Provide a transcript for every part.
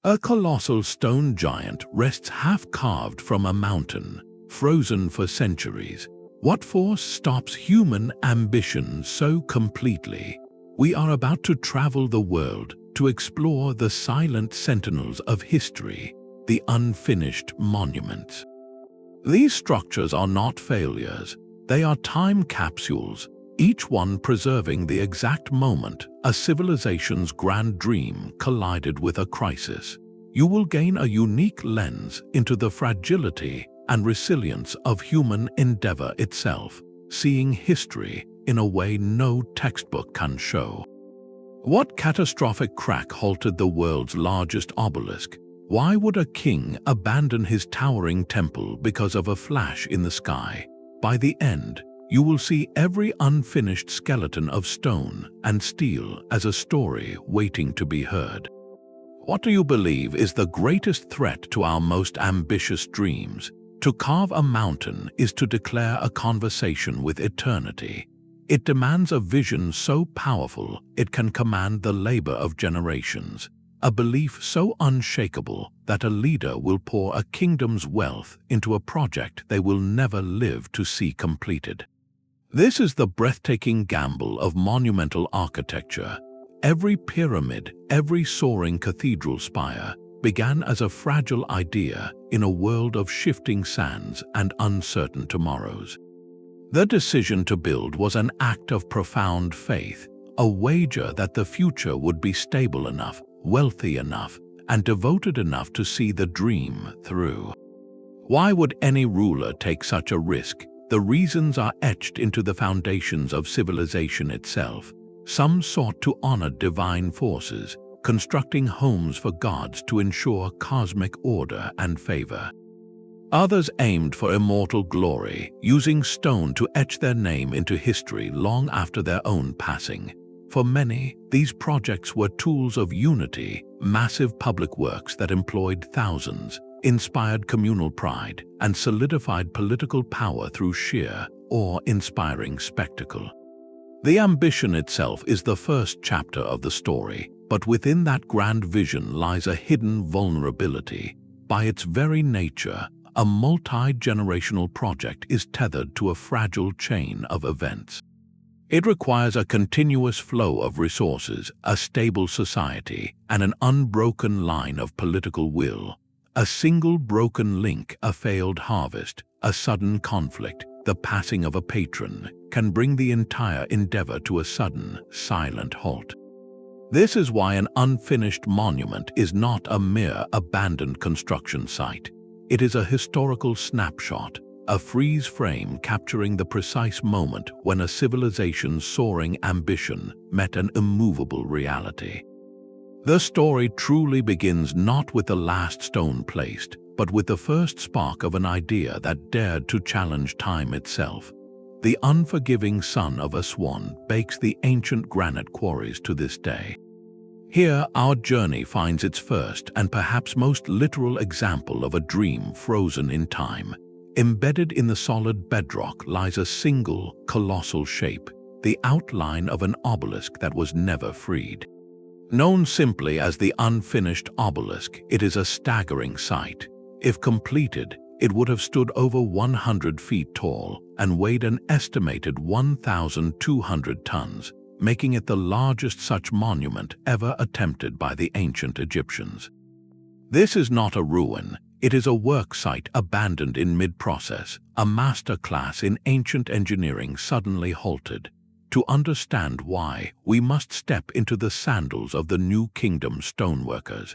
A colossal stone giant rests half-carved from a mountain, frozen for centuries. What force stops human ambition so completely? We are about to travel the world to explore the silent sentinels of history, the unfinished monuments. These structures are not failures, they are time capsules, each one preserving the exact moment a civilization's grand dream collided with a crisis. You will gain a unique lens into the fragility and resilience of human endeavor itself, seeing history in a way no textbook can show. What catastrophic crack halted the world's largest obelisk? Why would a king abandon his towering temple because of a flash in the sky? By the end, you will see every unfinished skeleton of stone and steel as a story waiting to be heard. What do you believe is the greatest threat to our most ambitious dreams? To carve a mountain is to declare a conversation with eternity. It demands a vision so powerful it can command the labor of generations, a belief so unshakable that a leader will pour a kingdom's wealth into a project they will never live to see completed. This is the breathtaking gamble of monumental architecture. Every pyramid, every soaring cathedral spire began as a fragile idea in a world of shifting sands and uncertain tomorrows. The decision to build was an act of profound faith, a wager that the future would be stable enough, wealthy enough, and devoted enough to see the dream through. Why would any ruler take such a risk? The reasons are etched into the foundations of civilization itself. Some sought to honor divine forces, constructing homes for gods to ensure cosmic order and favor. Others aimed for immortal glory, using stone to etch their name into history long after their own passing. For many, these projects were tools of unity, massive public works that employed thousands, inspired communal pride, and solidified political power through sheer, awe-inspiring spectacle. The ambition itself is the first chapter of the story, but within that grand vision lies a hidden vulnerability. By its very nature, a multi-generational project is tethered to a fragile chain of events. It requires a continuous flow of resources, a stable society, and an unbroken line of political will. A single broken link, a failed harvest, a sudden conflict, the passing of a patron, can bring the entire endeavor to a sudden, silent halt. This is why an unfinished monument is not a mere abandoned construction site. It is a historical snapshot, a freeze frame capturing the precise moment when a civilization's soaring ambition met an immovable reality. The story truly begins not with the last stone placed, but with the first spark of an idea that dared to challenge time itself. The unforgiving son of Aswan bakes the ancient granite quarries to this day. Here, our journey finds its first and perhaps most literal example of a dream frozen in time. Embedded in the solid bedrock lies a single, colossal shape, the outline of an obelisk that was never freed. Known simply as the Unfinished Obelisk, it is a staggering sight. If completed, it would have stood over 100 feet tall and weighed an estimated 1,200 tons, making it the largest such monument ever attempted by the ancient Egyptians. This is not a ruin, it is a work site abandoned in mid-process, a masterclass in ancient engineering suddenly halted. To understand why, we must step into the sandals of the New Kingdom stoneworkers.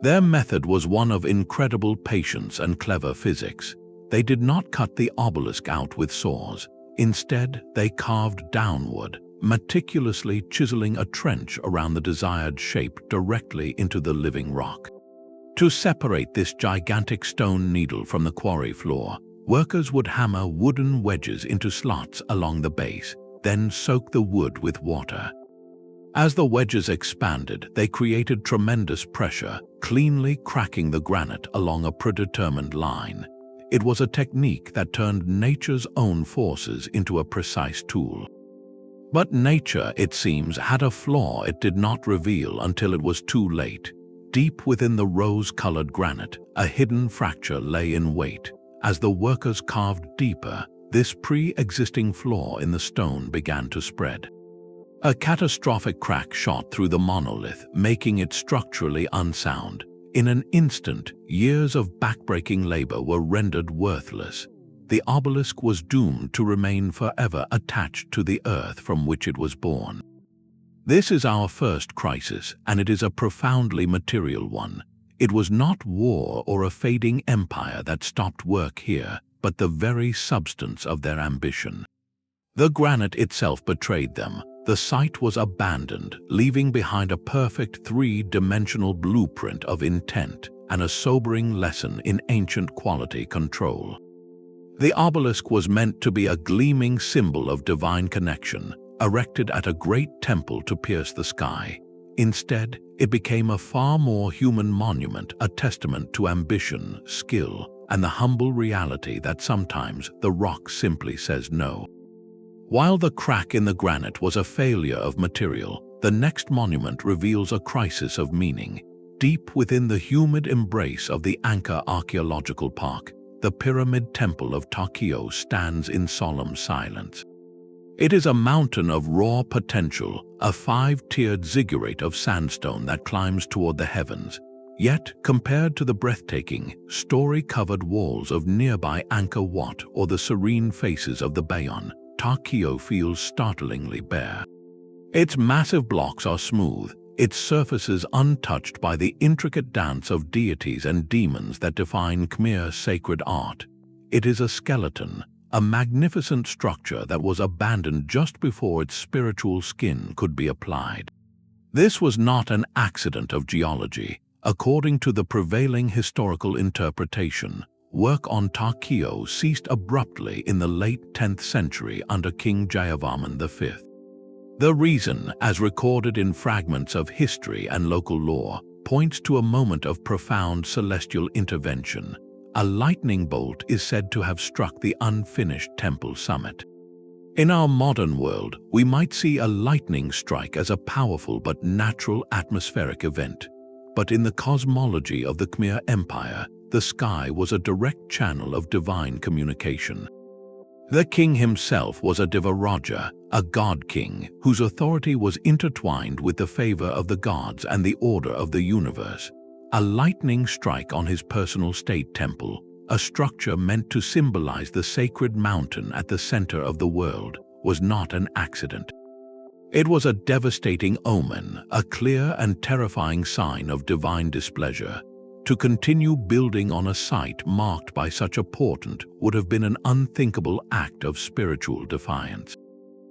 Their method was one of incredible patience and clever physics. They did not cut the obelisk out with saws. Instead, they carved downward, meticulously chiseling a trench around the desired shape directly into the living rock. To separate this gigantic stone needle from the quarry floor, workers would hammer wooden wedges into slots along the base, then soak the wood with water. As the wedges expanded, they created tremendous pressure, cleanly cracking the granite along a predetermined line. It was a technique that turned nature's own forces into a precise tool. But nature, it seems, had a flaw it did not reveal until it was too late. Deep within the rose-colored granite, a hidden fracture lay in wait. As the workers carved deeper, this pre-existing flaw in the stone began to spread. A catastrophic crack shot through the monolith, making it structurally unsound. In an instant, years of backbreaking labor were rendered worthless. The obelisk was doomed to remain forever attached to the earth from which it was born. This is our first crisis, and it is a profoundly material one. It was not war or a fading empire that stopped work here, but the very substance of their ambition. The granite itself betrayed them. The site was abandoned, leaving behind a perfect three-dimensional blueprint of intent and a sobering lesson in ancient quality control. The obelisk was meant to be a gleaming symbol of divine connection, erected at a great temple to pierce the sky. Instead, it became a far more human monument, a testament to ambition, skill, and the humble reality that sometimes the rock simply says no. While the crack in the granite was a failure of material, the next monument reveals a crisis of meaning. Deep within the humid embrace of the Angkor Archaeological Park, the Pyramid Temple of Tokyo stands in solemn silence. It is a mountain of raw potential, a five-tiered ziggurat of sandstone that climbs toward the heavens. Yet, compared to the breathtaking, story-covered walls of nearby Angkor Wat or the serene faces of the Bayon, Tokyo feels startlingly bare. Its massive blocks are smooth, its surfaces untouched by the intricate dance of deities and demons that define Khmer sacred art. It is a skeleton, a magnificent structure that was abandoned just before its spiritual skin could be applied. This was not an accident of geology. According to the prevailing historical interpretation, work on Tokyo ceased abruptly in the late 10th century under King Jayavarman V. The reason, as recorded in fragments of history and local lore, points to a moment of profound celestial intervention. A lightning bolt is said to have struck the unfinished temple summit. In our modern world, we might see a lightning strike as a powerful but natural atmospheric event. But in the cosmology of the Khmer Empire, the sky was a direct channel of divine communication. The king himself was a Devaraja, a god-king, whose authority was intertwined with the favor of the gods and the order of the universe. A lightning strike on his personal state temple, a structure meant to symbolize the sacred mountain at the center of the world, was not an accident. It was a devastating omen, a clear and terrifying sign of divine displeasure. To continue building on a site marked by such a portent would have been an unthinkable act of spiritual defiance.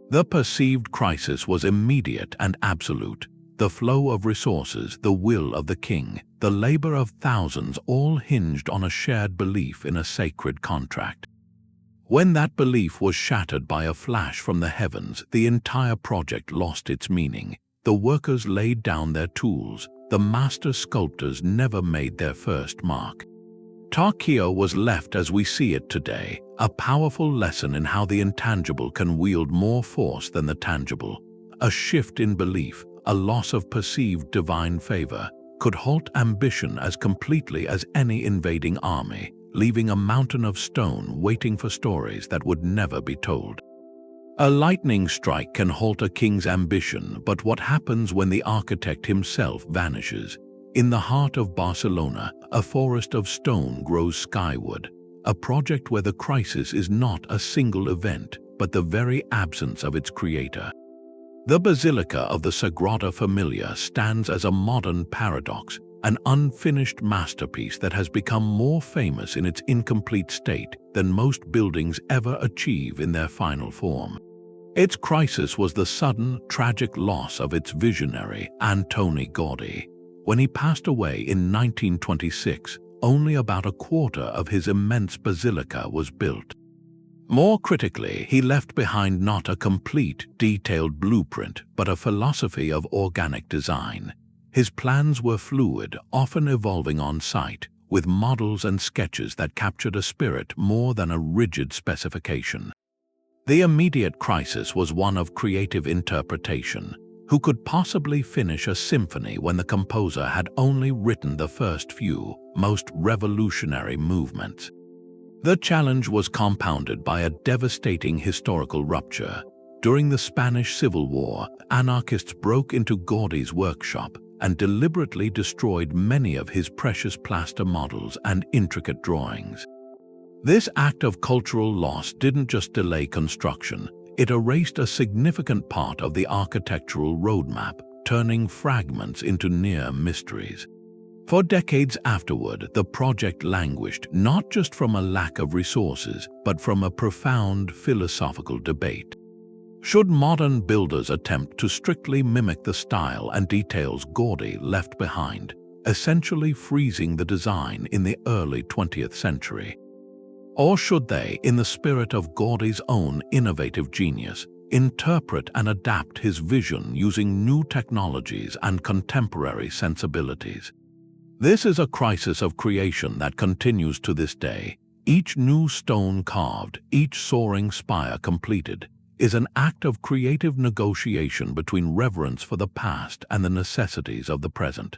The perceived crisis was immediate and absolute. The flow of resources, the will of the king, the labor of thousands all hinged on a shared belief in a sacred contract. When that belief was shattered by a flash from the heavens, the entire project lost its meaning. The workers laid down their tools. The master sculptors never made their first mark. Tokyo was left as we see it today, a powerful lesson in how the intangible can wield more force than the tangible. A shift in belief, a loss of perceived divine favor, could halt ambition as completely as any invading army, leaving a mountain of stone waiting for stories that would never be told. A lightning strike can halt a king's ambition, but what happens when the architect himself vanishes? In the heart of Barcelona, a forest of stone grows skyward, a project where the crisis is not a single event, but the very absence of its creator. The Basilica of the Sagrada Família stands as a modern paradox, an unfinished masterpiece that has become more famous in its incomplete state than most buildings ever achieve in their final form. Its crisis was the sudden, tragic loss of its visionary, Antoni Gaudí. When he passed away in 1926, only about a quarter of his immense basilica was built. More critically, he left behind not a complete, detailed blueprint, but a philosophy of organic design. His plans were fluid, often evolving on site, with models and sketches that captured a spirit more than a rigid specification. The immediate crisis was one of creative interpretation. Who could possibly finish a symphony when the composer had only written the first few, most revolutionary movements? The challenge was compounded by a devastating historical rupture. During the Spanish Civil War, anarchists broke into Gaudí's workshop and deliberately destroyed many of his precious plaster models and intricate drawings. This act of cultural loss didn't just delay construction, it erased a significant part of the architectural roadmap, turning fragments into near mysteries. For decades afterward, the project languished not just from a lack of resources, but from a profound philosophical debate. Should modern builders attempt to strictly mimic the style and details Gaudí left behind, essentially freezing the design in the early 20th century? Or should they, in the spirit of Gaudí's own innovative genius, interpret and adapt his vision using new technologies and contemporary sensibilities? This is a crisis of creation that continues to this day. Each new stone carved, each soaring spire completed, is an act of creative negotiation between reverence for the past and the necessities of the present.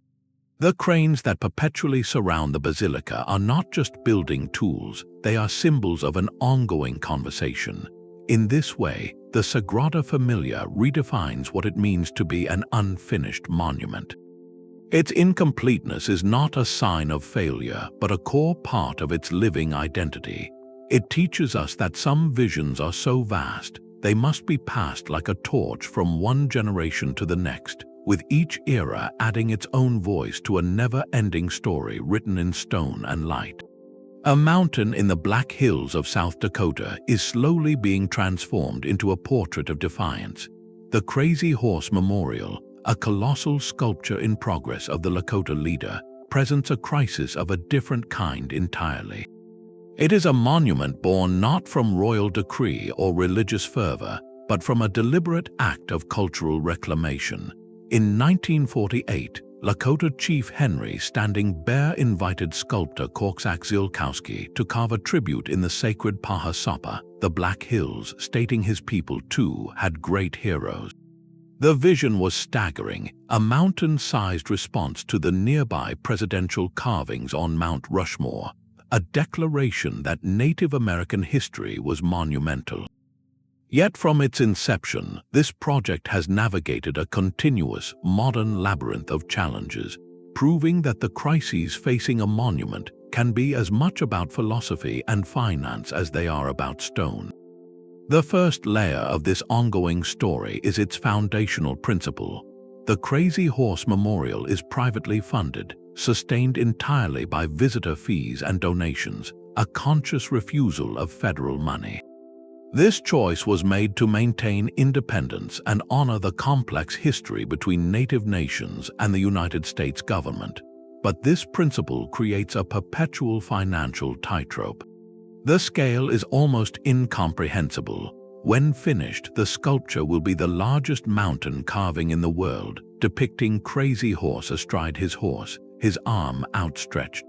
The cranes that perpetually surround the basilica are not just building tools, they are symbols of an ongoing conversation. In this way, the Sagrada Família redefines what it means to be an unfinished monument. Its incompleteness is not a sign of failure, but a core part of its living identity. It teaches us that some visions are so vast, they must be passed like a torch from one generation to the next, with each era adding its own voice to a never-ending story written in stone and light. A mountain in the Black Hills of South Dakota is slowly being transformed into a portrait of defiance. The Crazy Horse Memorial, a colossal sculpture in progress of the Lakota leader, presents a crisis of a different kind entirely. It is a monument born not from royal decree or religious fervor, but from a deliberate act of cultural reclamation. In 1948, Lakota Chief Henry Standing Bear invited sculptor Korczak Ziolkowski to carve a tribute in the sacred Pahasapa, the Black Hills, stating his people too had great heroes. The vision was staggering, a mountain-sized response to the nearby presidential carvings on Mount Rushmore, a declaration that Native American history was monumental. Yet from its inception, this project has navigated a continuous, modern labyrinth of challenges, proving that the crises facing a monument can be as much about philosophy and finance as they are about stone. The first layer of this ongoing story is its foundational principle. The Crazy Horse Memorial is privately funded, sustained entirely by visitor fees and donations, a conscious refusal of federal money. This choice was made to maintain independence and honor the complex history between native nations and the United States government. But this principle creates a perpetual financial tightrope. The scale is almost incomprehensible. When finished, the sculpture will be the largest mountain carving in the world, depicting Crazy Horse astride his horse, his arm outstretched.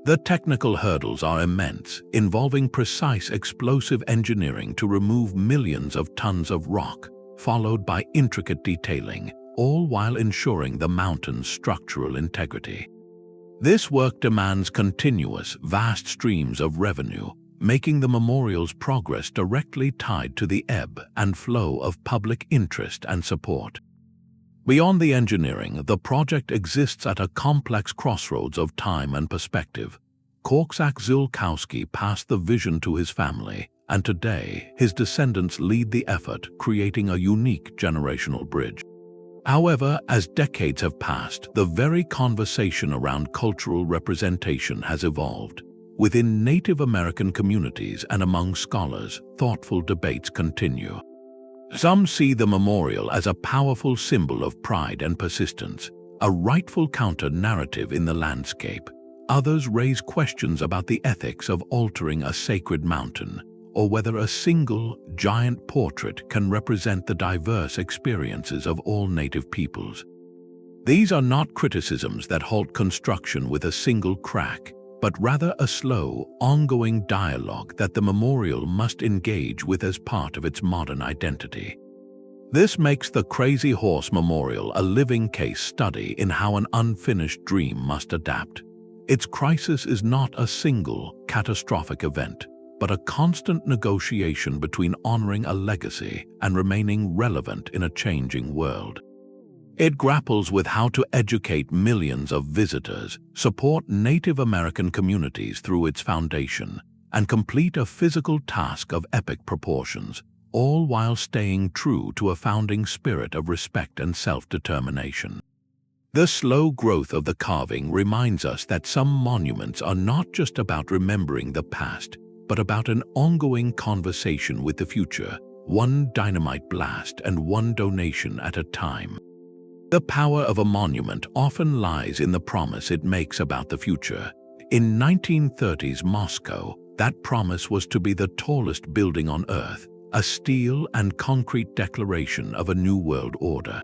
The technical hurdles are immense, involving precise explosive engineering to remove millions of tons of rock, followed by intricate detailing, all while ensuring the mountain's structural integrity. This work demands continuous, vast streams of revenue, making the memorial's progress directly tied to the ebb and flow of public interest and support. Beyond the engineering, the project exists at a complex crossroads of time and perspective. Korczak Ziolkowski passed the vision to his family, and today his descendants lead the effort, creating a unique generational bridge. However, as decades have passed, the very conversation around cultural representation has evolved. Within Native American communities and among scholars, thoughtful debates continue. Some see the memorial as a powerful symbol of pride and persistence, a rightful counter-narrative in the landscape. Others raise questions about the ethics of altering a sacred mountain, or whether a single, giant portrait can represent the diverse experiences of all Native peoples. These are not criticisms that halt construction with a single crack, but rather a slow, ongoing dialogue that the memorial must engage with as part of its modern identity. This makes the Crazy Horse Memorial a living case study in how an unfinished dream must adapt. Its crisis is not a single, catastrophic event, but a constant negotiation between honoring a legacy and remaining relevant in a changing world. It grapples with how to educate millions of visitors, support Native American communities through its foundation, and complete a physical task of epic proportions, all while staying true to a founding spirit of respect and self-determination. The slow growth of the carving reminds us that some monuments are not just about remembering the past, but about an ongoing conversation with the future, one dynamite blast and one donation at a time. The power of a monument often lies in the promise it makes about the future. In 1930s Moscow, that promise was to be the tallest building on Earth, a steel and concrete declaration of a new world order.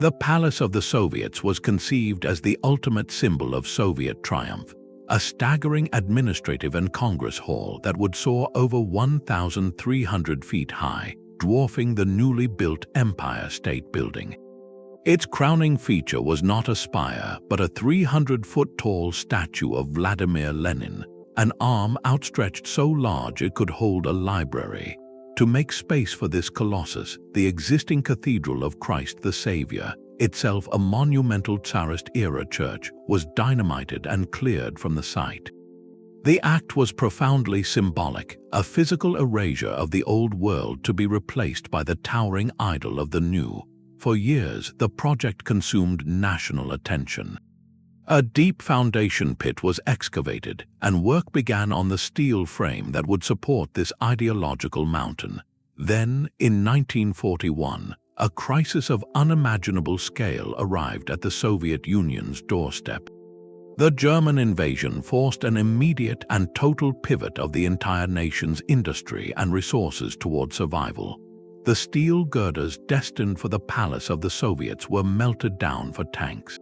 The Palace of the Soviets was conceived as the ultimate symbol of Soviet triumph, a staggering administrative and Congress hall that would soar over 1,300 feet high, dwarfing the newly built Empire State Building. Its crowning feature was not a spire, but a 300-foot-tall statue of Vladimir Lenin, an arm outstretched so large it could hold a library. To make space for this colossus, the existing Cathedral of Christ the Savior, itself a monumental Tsarist-era church, was dynamited and cleared from the site. The act was profoundly symbolic, a physical erasure of the old world to be replaced by the towering idol of the new. For years, the project consumed national attention. A deep foundation pit was excavated, and work began on the steel frame that would support this ideological mountain. Then, in 1941, a crisis of unimaginable scale arrived at the Soviet Union's doorstep. The German invasion forced an immediate and total pivot of the entire nation's industry and resources toward survival. The steel girders destined for the Palace of the Soviets were melted down for tanks.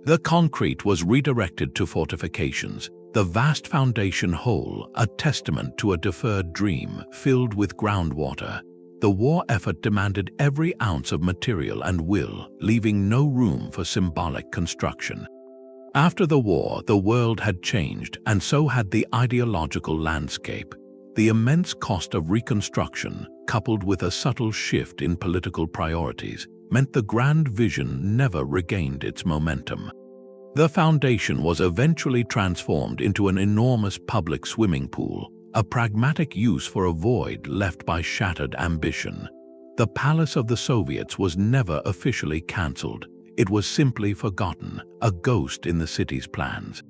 The concrete was redirected to fortifications, the vast foundation hole a testament to a deferred dream filled with groundwater. The war effort demanded every ounce of material and will, leaving no room for symbolic construction. After the war, the world had changed, and so had the ideological landscape. The immense cost of reconstruction, coupled with a subtle shift in political priorities, meant the grand vision never regained its momentum. The foundation was eventually transformed into an enormous public swimming pool, a pragmatic use for a void left by shattered ambition. The Palace of the Soviets was never officially cancelled. It was simply forgotten, a ghost in the city's plans.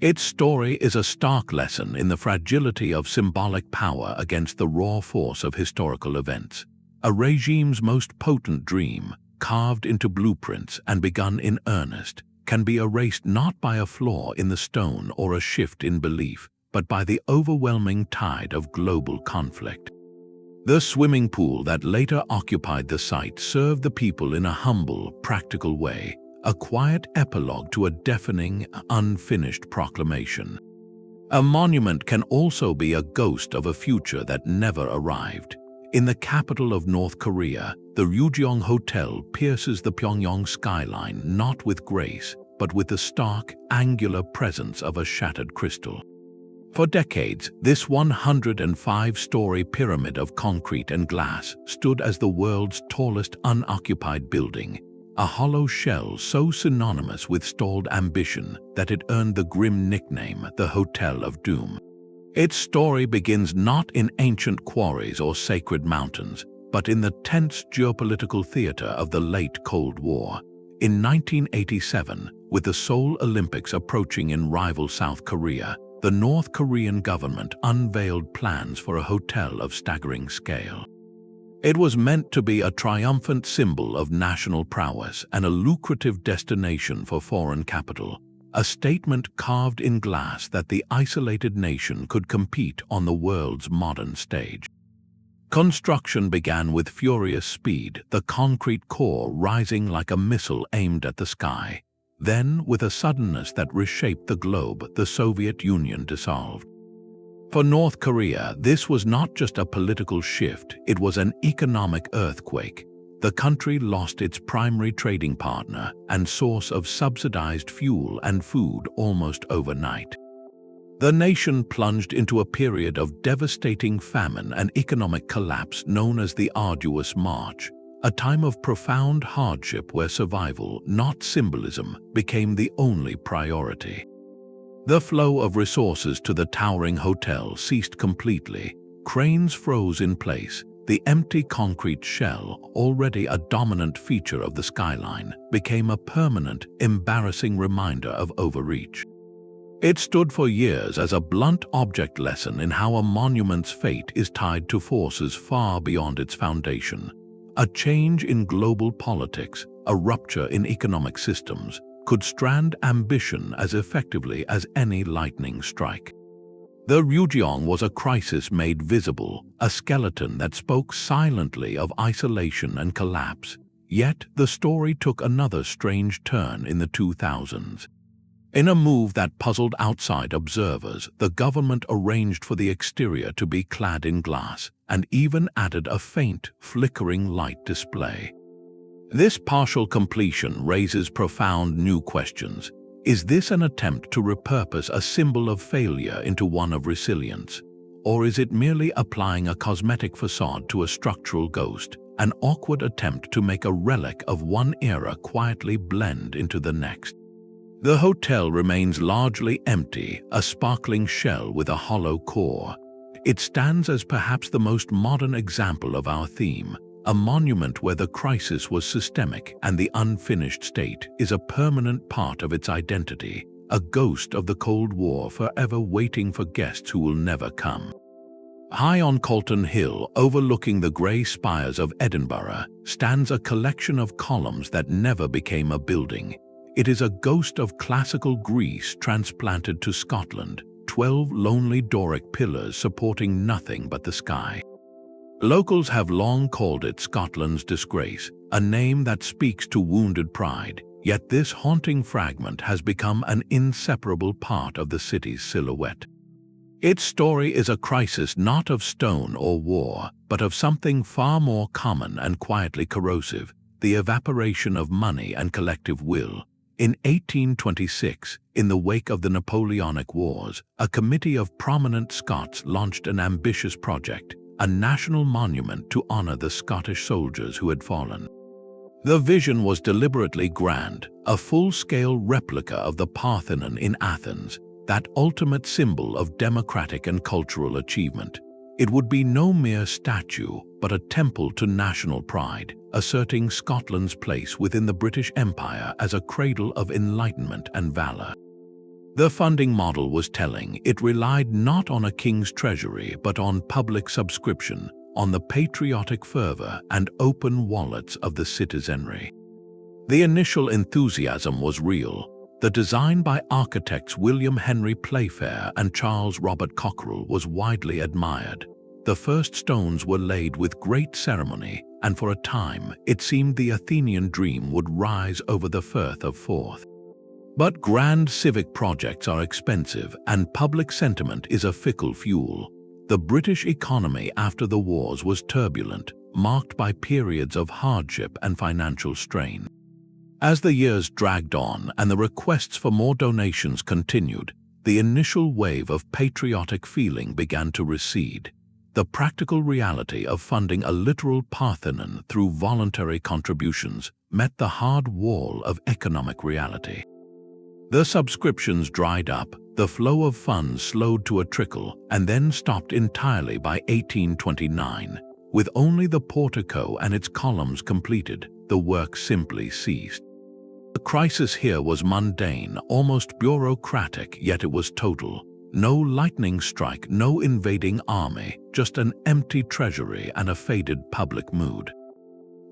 Its story is a stark lesson in the fragility of symbolic power against the raw force of historical events. A regime's most potent dream, carved into blueprints and begun in earnest, can be erased not by a flaw in the stone or a shift in belief, but by the overwhelming tide of global conflict. The swimming pool that later occupied the site served the people in a humble, practical way, a quiet epilogue to a deafening, unfinished proclamation. A monument can also be a ghost of a future that never arrived. In the capital of North Korea, the Ryugyong Hotel pierces the Pyongyang skyline not with grace, but with the stark, angular presence of a shattered crystal. For decades, this 105-story pyramid of concrete and glass stood as the world's tallest unoccupied building, a hollow shell so synonymous with stalled ambition that it earned the grim nickname the Hotel of Doom. Its story begins not in ancient quarries or sacred mountains, but in the tense geopolitical theater of the late Cold War. In 1987, with the Seoul Olympics approaching in rival South Korea, the North Korean government unveiled plans for a hotel of staggering scale. It was meant to be a triumphant symbol of national prowess and a lucrative destination for foreign capital, a statement carved in glass that the isolated nation could compete on the world's modern stage. Construction began with furious speed, the concrete core rising like a missile aimed at the sky. Then, with a suddenness that reshaped the globe, the Soviet Union dissolved. For North Korea, this was not just a political shift, it was an economic earthquake. the country lost its primary trading partner and source of subsidized fuel and food almost overnight. The nation plunged into a period of devastating famine and economic collapse known as the Arduous March, a time of profound hardship where survival, not symbolism, became the only priority. The flow of resources to the towering hotel ceased completely. Cranes froze in place. The empty concrete shell, already a dominant feature of the skyline, became a permanent, embarrassing reminder of overreach. It stood for years as a blunt object lesson in how a monument's fate is tied to forces far beyond its foundation. A change in global politics, a rupture in economic systems, could strand ambition as effectively as any lightning strike. The Ryugyong was a crisis made visible, a skeleton that spoke silently of isolation and collapse. Yet the story took another strange turn in the 2000s. In a move that puzzled outside observers, the government arranged for the exterior to be clad in glass and even added a faint, flickering light display. This partial completion raises profound new questions. Is this an attempt to repurpose a symbol of failure into one of resilience? Or is it merely applying a cosmetic facade to a structural ghost, an awkward attempt to make a relic of one era quietly blend into the next? The hotel remains largely empty, a sparkling shell with a hollow core. It stands as perhaps the most modern example of our theme, a monument where the crisis was systemic and the unfinished state is a permanent part of its identity, a ghost of the Cold War forever waiting for guests who will never come. High on Calton Hill, overlooking the grey spires of Edinburgh, stands a collection of columns that never became a building. It is a ghost of classical Greece transplanted to Scotland, 12 lonely Doric pillars supporting nothing but the sky. Locals have long called it Scotland's disgrace, a name that speaks to wounded pride, yet this haunting fragment has become an inseparable part of the city's silhouette. Its story is a crisis not of stone or war, but of something far more common and quietly corrosive, the evaporation of money and collective will. In 1826, in the wake of the Napoleonic Wars, a committee of prominent Scots launched an ambitious project, a national monument to honor the Scottish soldiers who had fallen. The vision was deliberately grand, a full-scale replica of the Parthenon in Athens, that ultimate symbol of democratic and cultural achievement. It would be no mere statue, but a temple to national pride, asserting Scotland's place within the British Empire as a cradle of enlightenment and valor. The funding model was telling. It relied not on a king's treasury but on public subscription, on the patriotic fervor and open wallets of the citizenry. The initial enthusiasm was real. The design by architects William Henry Playfair and Charles Robert Cockerell was widely admired. The first stones were laid with great ceremony, and for a time it seemed the Athenian dream would rise over the Firth of Forth. But grand civic projects are expensive, and public sentiment is a fickle fuel. The British economy after the wars was turbulent, marked by periods of hardship and financial strain. As the years dragged on and the requests for more donations continued, the initial wave of patriotic feeling began to recede. The practical reality of funding a literal Parthenon through voluntary contributions met the hard wall of economic reality. The subscriptions dried up, the flow of funds slowed to a trickle, and then stopped entirely by 1829. With only the portico and its columns completed, the work simply ceased. The crisis here was mundane, almost bureaucratic, yet it was total. No lightning strike, no invading army, just an empty treasury and a faded public mood.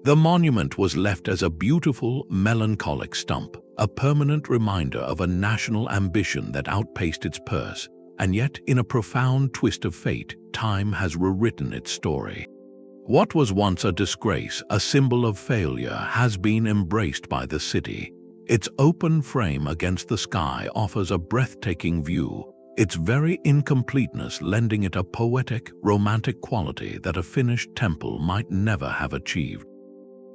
The monument was left as a beautiful, melancholic stump, a permanent reminder of a national ambition that outpaced its purse, and yet, in a profound twist of fate, time has rewritten its story. What was once a disgrace, a symbol of failure, has been embraced by the city. Its open frame against the sky offers a breathtaking view, its very incompleteness lending it a poetic, romantic quality that a finished temple might never have achieved.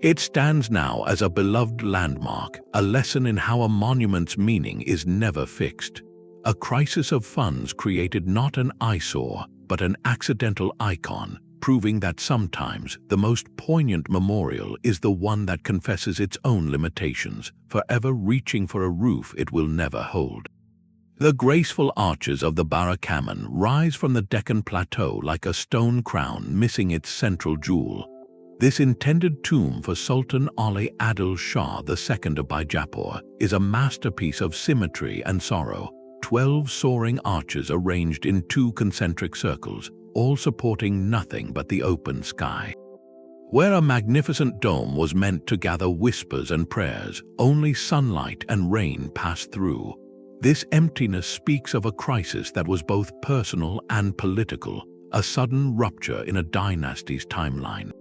It stands now as a beloved landmark, a lesson in how a monument's meaning is never fixed. A crisis of funds created not an eyesore, but an accidental icon, proving that sometimes the most poignant memorial is the one that confesses its own limitations, forever reaching for a roof it will never hold. The graceful arches of the Barakamon rise from the Deccan Plateau like a stone crown missing its central jewel. This intended tomb for Sultan Ali Adil Shah II of Bijapur is a masterpiece of symmetry and sorrow. 12 soaring arches arranged in 2 concentric circles, all supporting nothing but the open sky. Where a magnificent dome was meant to gather whispers and prayers, only sunlight and rain passed through. This emptiness speaks of a crisis that was both personal and political, a sudden rupture in a dynasty's timeline.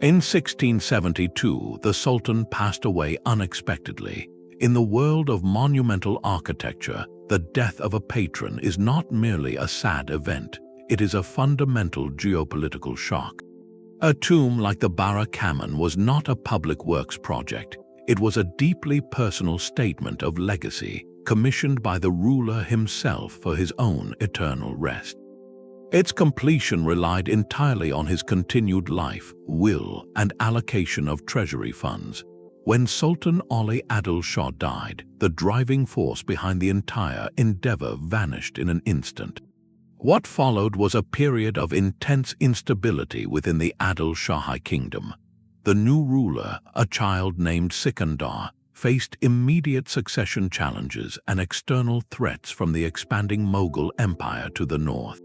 In 1672, the Sultan passed away unexpectedly. In the world of monumental architecture, the death of a patron is not merely a sad event, it is a fundamental geopolitical shock. A tomb like the Barakamon was not a public works project, it was a deeply personal statement of legacy, commissioned by the ruler himself for his own eternal rest. Its completion relied entirely on his continued life, will, and allocation of treasury funds. When Sultan Ali Adil Shah died, the driving force behind the entire endeavor vanished in an instant. What followed was a period of intense instability within the Adil Shahi kingdom. The new ruler, a child named Sikandar, faced immediate succession challenges and external threats from the expanding Mughal Empire to the north.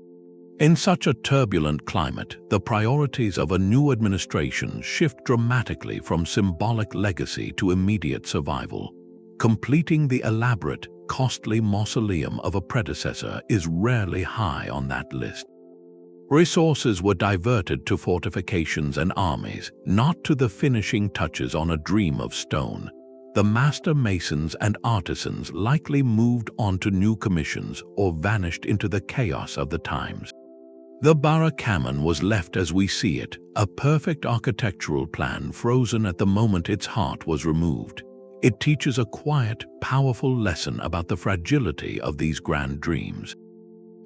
In such a turbulent climate, the priorities of a new administration shift dramatically from symbolic legacy to immediate survival. Completing the elaborate, costly mausoleum of a predecessor is rarely high on that list. Resources were diverted to fortifications and armies, not to the finishing touches on a dream of stone. The master masons and artisans likely moved on to new commissions or vanished into the chaos of the times. The Barakamon was left as we see it, a perfect architectural plan frozen at the moment its heart was removed. It teaches a quiet, powerful lesson about the fragility of these grand dreams.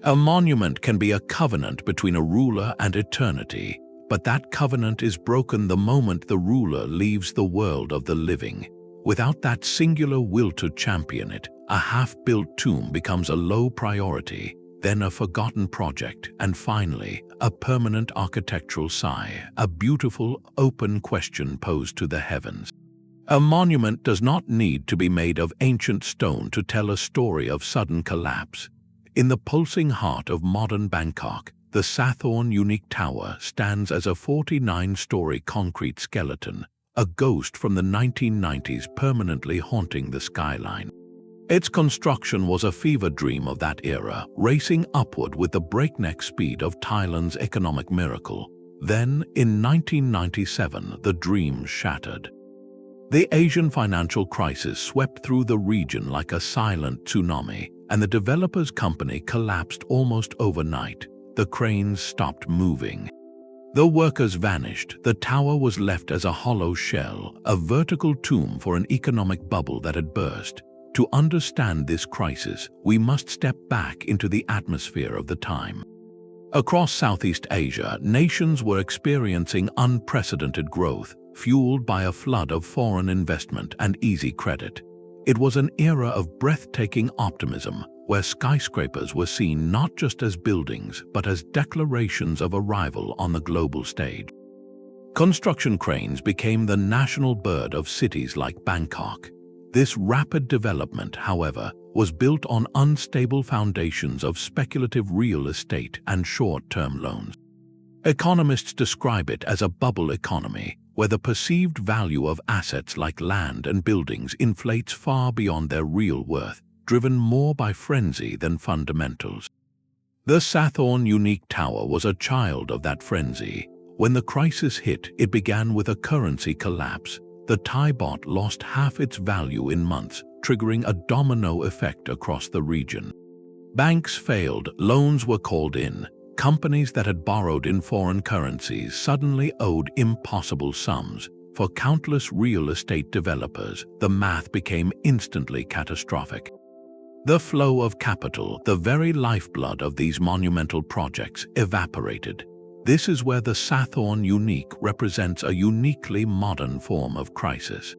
A monument can be a covenant between a ruler and eternity, but that covenant is broken the moment the ruler leaves the world of the living. Without that singular will to champion it, a half-built tomb becomes a low priority, then a forgotten project, and finally, a permanent architectural sigh, a beautiful, open question posed to the heavens. A monument does not need to be made of ancient stone to tell a story of sudden collapse. In the pulsing heart of modern Bangkok, the Sathorn Unique Tower stands as a 49-story concrete skeleton, a ghost from the 1990s permanently haunting the skyline. Its construction was a fever dream of that era, racing upward with the breakneck speed of Thailand's economic miracle. Then, in 1997, the dream shattered. The Asian financial crisis swept through the region like a silent tsunami, and the developer's company collapsed almost overnight. The cranes stopped moving. The workers vanished. The tower was left as a hollow shell, a vertical tomb for an economic bubble that had burst. To understand this crisis, we must step back into the atmosphere of the time. Across Southeast Asia, nations were experiencing unprecedented growth, fueled by a flood of foreign investment and easy credit. It was an era of breathtaking optimism, where skyscrapers were seen not just as buildings, but as declarations of arrival on the global stage. Construction cranes became the national bird of cities like Bangkok. This rapid development, however, was built on unstable foundations of speculative real estate and short-term loans. Economists describe it as a bubble economy, where the perceived value of assets like land and buildings inflates far beyond their real worth, driven more by frenzy than fundamentals. The Sathorn Unique Tower was a child of that frenzy. When the crisis hit, it began with a currency collapse. The Thai baht lost half its value in months, triggering a domino effect across the region. Banks failed, loans were called in. Companies that had borrowed in foreign currencies suddenly owed impossible sums. For countless real estate developers, the math became instantly catastrophic. The flow of capital, the very lifeblood of these monumental projects, evaporated. This is where the Sathorn unique represents a uniquely modern form of crisis.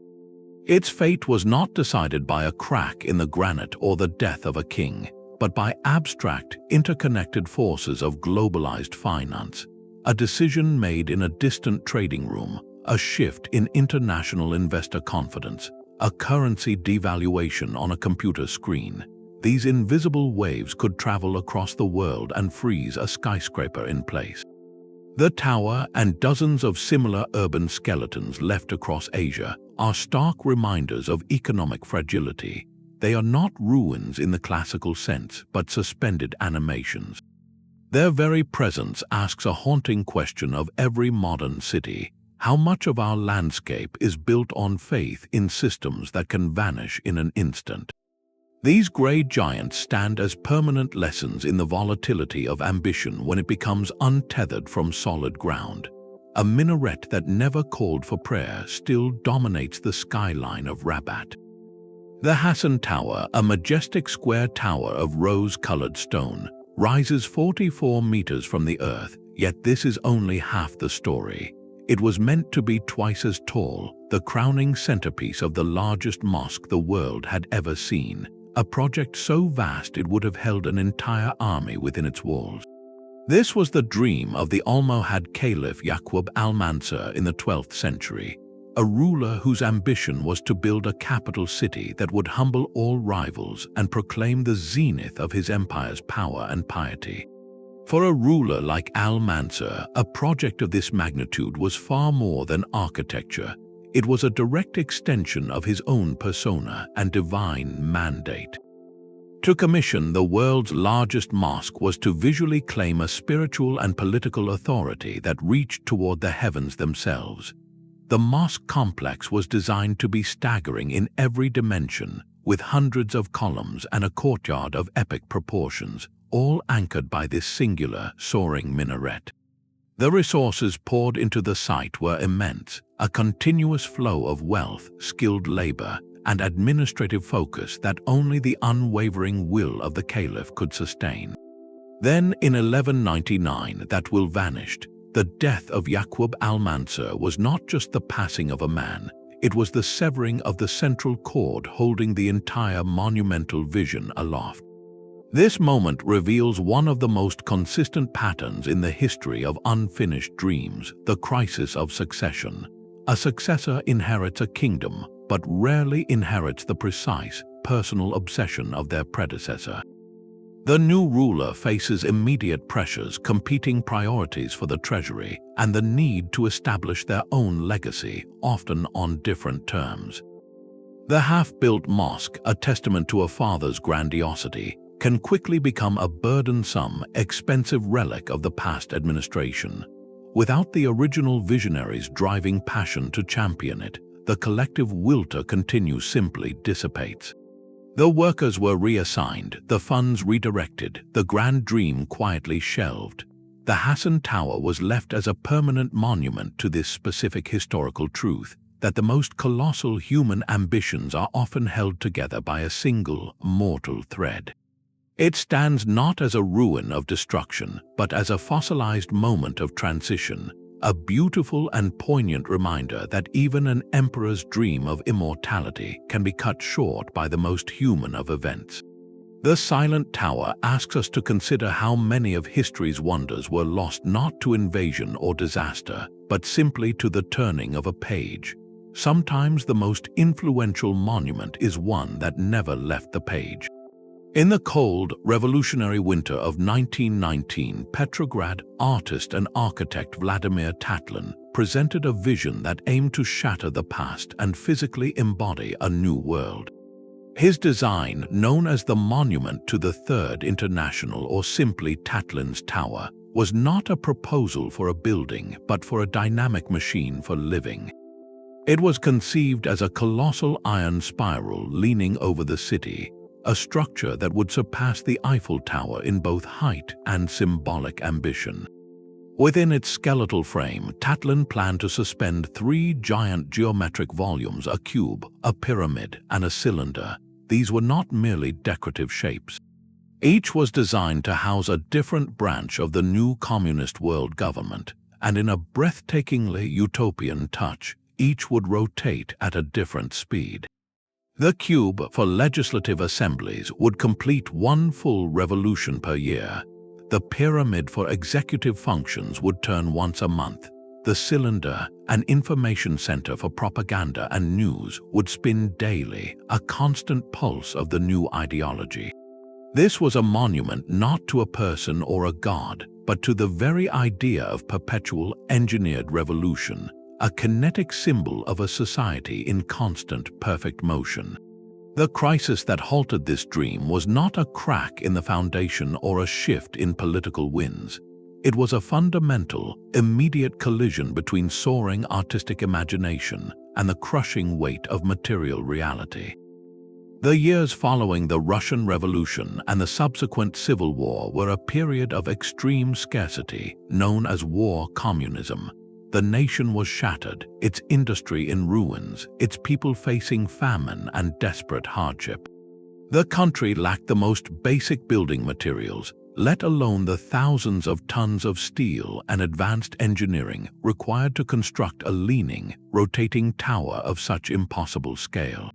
Its fate was not decided by a crack in the granite or the death of a king, but by abstract, interconnected forces of globalized finance. A decision made in a distant trading room, a shift in international investor confidence, a currency devaluation on a computer screen. These invisible waves could travel across the world and freeze a skyscraper in place. The tower and dozens of similar urban skeletons left across Asia are stark reminders of economic fragility. They are not ruins in the classical sense, but suspended animations. Their very presence asks a haunting question of every modern city. How much of our landscape is built on faith in systems that can vanish in an instant? These grey giants stand as permanent lessons in the volatility of ambition when it becomes untethered from solid ground. A minaret that never called for prayer still dominates the skyline of Rabat. The Hassan Tower, a majestic square tower of rose-colored stone, rises 44 meters from the earth, yet this is only half the story. It was meant to be twice as tall, the crowning centerpiece of the largest mosque the world had ever seen. A project so vast it would have held an entire army within its walls. This was the dream of the Almohad Caliph Yaqub al-Mansur in the 12th century, a ruler whose ambition was to build a capital city that would humble all rivals and proclaim the zenith of his empire's power and piety. For a ruler like al-Mansur, a project of this magnitude was far more than architecture. It was a direct extension of his own persona and divine mandate. To commission the world's largest mosque was to visually claim a spiritual and political authority that reached toward the heavens themselves. The mosque complex was designed to be staggering in every dimension, with hundreds of columns and a courtyard of epic proportions, all anchored by this singular, soaring minaret. The resources poured into the site were immense, a continuous flow of wealth, skilled labor, and administrative focus that only the unwavering will of the caliph could sustain. Then, in 1199, that will vanished. The death of Yaqub al-Mansur was not just the passing of a man, it was the severing of the central cord holding the entire monumental vision aloft. This moment reveals one of the most consistent patterns in the history of unfinished dreams, the crisis of succession. A successor inherits a kingdom, but rarely inherits the precise, personal obsession of their predecessor. The new ruler faces immediate pressures, competing priorities for the treasury, and the need to establish their own legacy, often on different terms. The half-built mosque, a testament to a father's grandiosity, can quickly become a burdensome, expensive relic of the past administration. Without the original visionaries' driving passion to champion it, the collective will to continue simply dissipates. The workers were reassigned, the funds redirected, the grand dream quietly shelved. The Hassan Tower was left as a permanent monument to this specific historical truth, that the most colossal human ambitions are often held together by a single, mortal thread. It stands not as a ruin of destruction, but as a fossilized moment of transition, a beautiful and poignant reminder that even an emperor's dream of immortality can be cut short by the most human of events. The Silent Tower asks us to consider how many of history's wonders were lost not to invasion or disaster, but simply to the turning of a page. Sometimes the most influential monument is one that never left the page. In the cold, revolutionary winter of 1919, Petrograd artist and architect Vladimir Tatlin presented a vision that aimed to shatter the past and physically embody a new world. His design, known as the Monument to the Third International or simply Tatlin's Tower, was not a proposal for a building but for a dynamic machine for living. It was conceived as a colossal iron spiral leaning over the city, a structure that would surpass the Eiffel Tower in both height and symbolic ambition. Within its skeletal frame, Tatlin planned to suspend 3 giant geometric volumes: a cube, a pyramid, and a cylinder. These were not merely decorative shapes. Each was designed to house a different branch of the new communist world government, and in a breathtakingly utopian touch, each would rotate at a different speed. The cube, for legislative assemblies, would complete 1 full revolution per year. The pyramid, for executive functions, would turn once a month. The cylinder, an information center for propaganda and news, would spin daily, a constant pulse of the new ideology. This was a monument not to a person or a god, but to the very idea of perpetual engineered revolution, a kinetic symbol of a society in constant, perfect motion. The crisis that halted this dream was not a crack in the foundation or a shift in political winds. It was a fundamental, immediate collision between soaring artistic imagination and the crushing weight of material reality. The years following the Russian Revolution and the subsequent Civil War were a period of extreme scarcity, known as war communism. The nation was shattered, its industry in ruins, its people facing famine and desperate hardship. The country lacked the most basic building materials, let alone the thousands of tons of steel and advanced engineering required to construct a leaning, rotating tower of such impossible scale.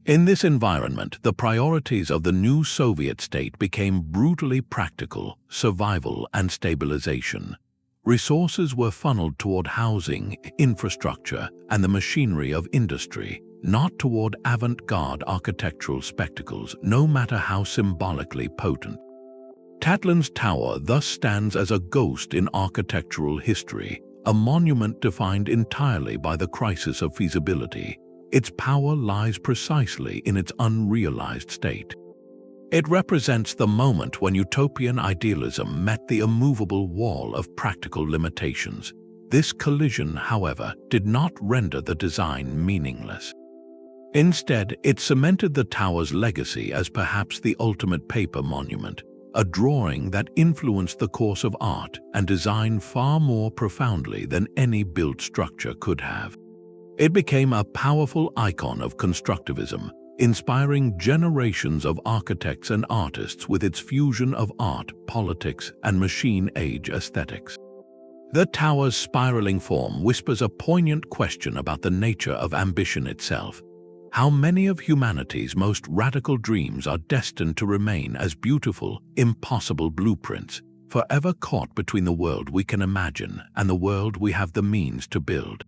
In this environment, the priorities of the new Soviet state became brutally practical: survival and stabilization. Resources were funneled toward housing, infrastructure, and the machinery of industry, not toward avant-garde architectural spectacles, no matter how symbolically potent. Tatlin's tower thus stands as a ghost in architectural history, a monument defined entirely by the crisis of feasibility. Its power lies precisely in its unrealized state. It represents the moment when utopian idealism met the immovable wall of practical limitations. This collision, however, did not render the design meaningless. Instead, it cemented the tower's legacy as perhaps the ultimate paper monument, a drawing that influenced the course of art and design far more profoundly than any built structure could have. It became a powerful icon of constructivism, inspiring generations of architects and artists with its fusion of art, politics, and machine-age aesthetics. The tower's spiraling form whispers a poignant question about the nature of ambition itself. How many of humanity's most radical dreams are destined to remain as beautiful, impossible blueprints, forever caught between the world we can imagine and the world we have the means to build?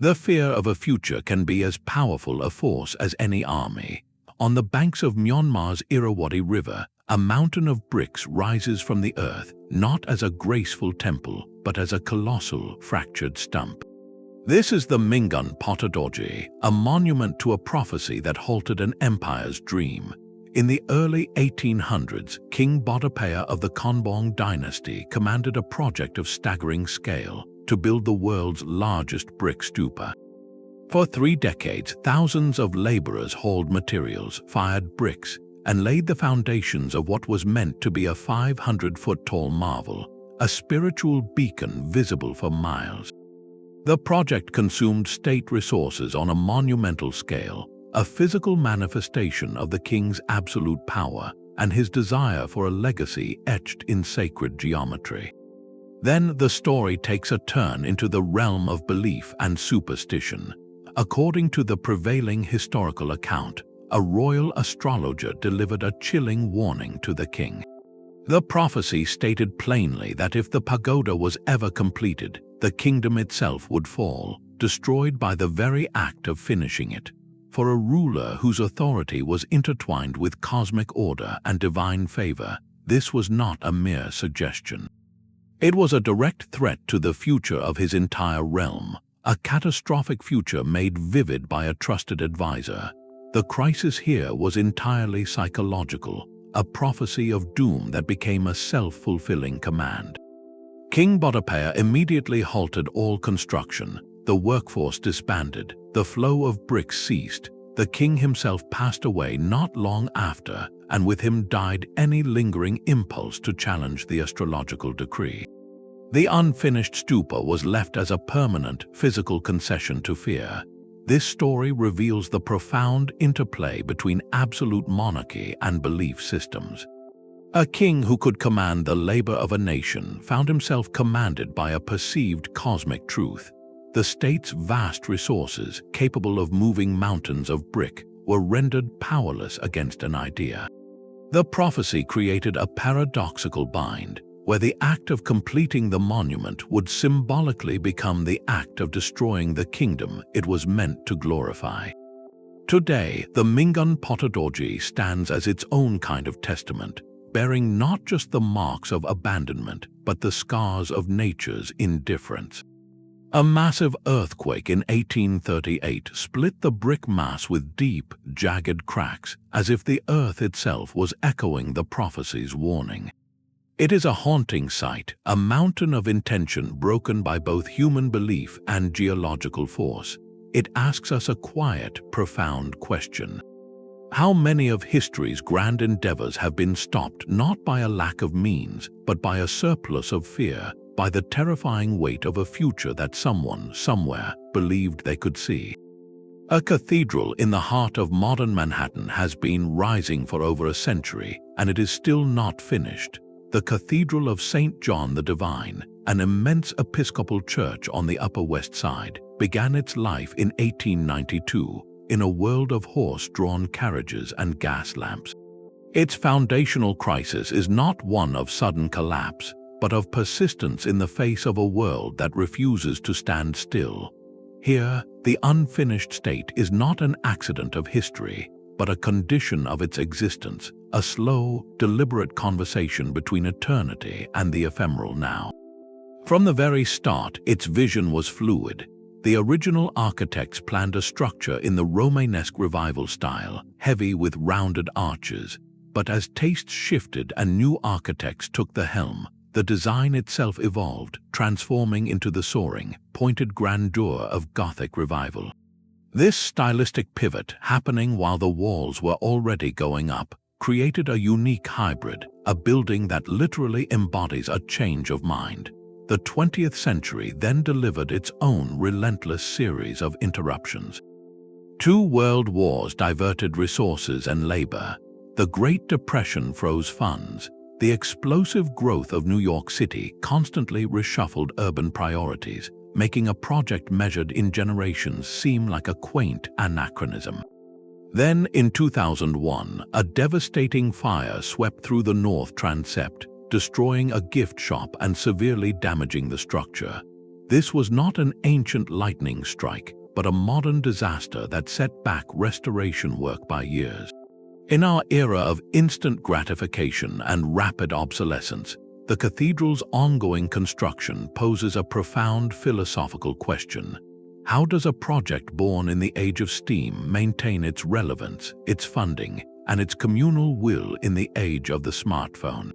The fear of a future can be as powerful a force as any army. On the banks of Myanmar's Irrawaddy River, a mountain of bricks rises from the earth, not as a graceful temple, but as a colossal, fractured stump. This is the Mingun Pahtodawgyi, a monument to a prophecy that halted an empire's dream. In the early 1800s, King Bodapaya of the Konbaung dynasty commanded a project of staggering scale to build the world's largest brick stupa. For 3 decades, thousands of laborers hauled materials, fired bricks, and laid the foundations of what was meant to be a 500-foot-tall marvel, a spiritual beacon visible for miles. The project consumed state resources on a monumental scale, a physical manifestation of the king's absolute power and his desire for a legacy etched in sacred geometry. Then the story takes a turn into the realm of belief and superstition. According to the prevailing historical account, a royal astrologer delivered a chilling warning to the king. The prophecy stated plainly that if the pagoda was ever completed, the kingdom itself would fall, destroyed by the very act of finishing it. For a ruler whose authority was intertwined with cosmic order and divine favor, this was not a mere suggestion. It was a direct threat to the future of his entire realm, a catastrophic future made vivid by a trusted advisor. The crisis here was entirely psychological, a prophecy of doom that became a self-fulfilling command. King Bodapaya immediately halted all construction. The workforce disbanded, the flow of bricks ceased. The king himself passed away not long after, and with him died any lingering impulse to challenge the astrological decree. The unfinished stupa was left as a permanent physical concession to fear. This story reveals the profound interplay between absolute monarchy and belief systems. A king who could command the labor of a nation found himself commanded by a perceived cosmic truth. The state's vast resources, capable of moving mountains of brick, were rendered powerless against an idea. The prophecy created a paradoxical bind, where the act of completing the monument would symbolically become the act of destroying the kingdom it was meant to glorify. Today, the Mingun Pahtodawgyi stands as its own kind of testament, bearing not just the marks of abandonment, but the scars of nature's indifference. A massive earthquake in 1838 split the brick mass with deep, jagged cracks, as if the earth itself was echoing the prophecy's warning. It is a haunting sight, a mountain of intention broken by both human belief and geological force. It asks us a quiet, profound question. How many of history's grand endeavors have been stopped not by a lack of means, but by a surplus of fear, by the terrifying weight of a future that someone, somewhere, believed they could see? A cathedral in the heart of modern Manhattan has been rising for over a century, and it is still not finished. The Cathedral of St. John the Divine, an immense Episcopal church on the Upper West Side, began its life in 1892 in a world of horse-drawn carriages and gas lamps. Its foundational crisis is not one of sudden collapse, but of persistence in the face of a world that refuses to stand still. Here, the unfinished state is not an accident of history, but a condition of its existence, a slow, deliberate conversation between eternity and the ephemeral now. From the very start, its vision was fluid. The original architects planned a structure in the Romanesque Revival style, heavy with rounded arches. But as tastes shifted and new architects took the helm, the design itself evolved, transforming into the soaring, pointed grandeur of Gothic revival. This stylistic pivot, happening while the walls were already going up, created a unique hybrid, a building that literally embodies a change of mind. The 20th century then delivered its own relentless series of interruptions. 2 world wars diverted resources and labor. The Great Depression froze funds. The explosive growth of New York City constantly reshuffled urban priorities, making a project measured in generations seem like a quaint anachronism. Then, in 2001, a devastating fire swept through the North Transept, destroying a gift shop and severely damaging the structure. This was not an ancient lightning strike, but a modern disaster that set back restoration work by years. In our era of instant gratification and rapid obsolescence, the cathedral's ongoing construction poses a profound philosophical question. How does a project born in the age of steam maintain its relevance, its funding, and its communal will in the age of the smartphone?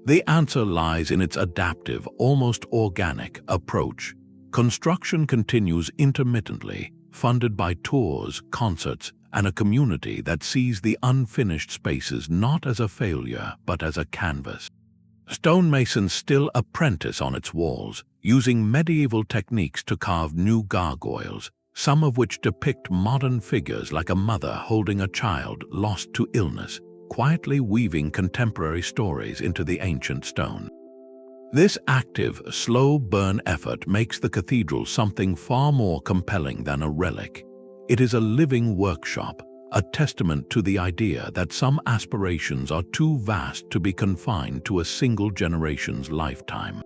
The answer lies in its adaptive, almost organic approach. Construction continues intermittently, funded by tours, concerts, and a community that sees the unfinished spaces not as a failure but as a canvas. Stonemasons still apprentice on its walls, using medieval techniques to carve new gargoyles, some of which depict modern figures like a mother holding a child lost to illness, quietly weaving contemporary stories into the ancient stone. This active, slow-burn effort makes the cathedral something far more compelling than a relic. It is a living workshop, a testament to the idea that some aspirations are too vast to be confined to a single generation's lifetime.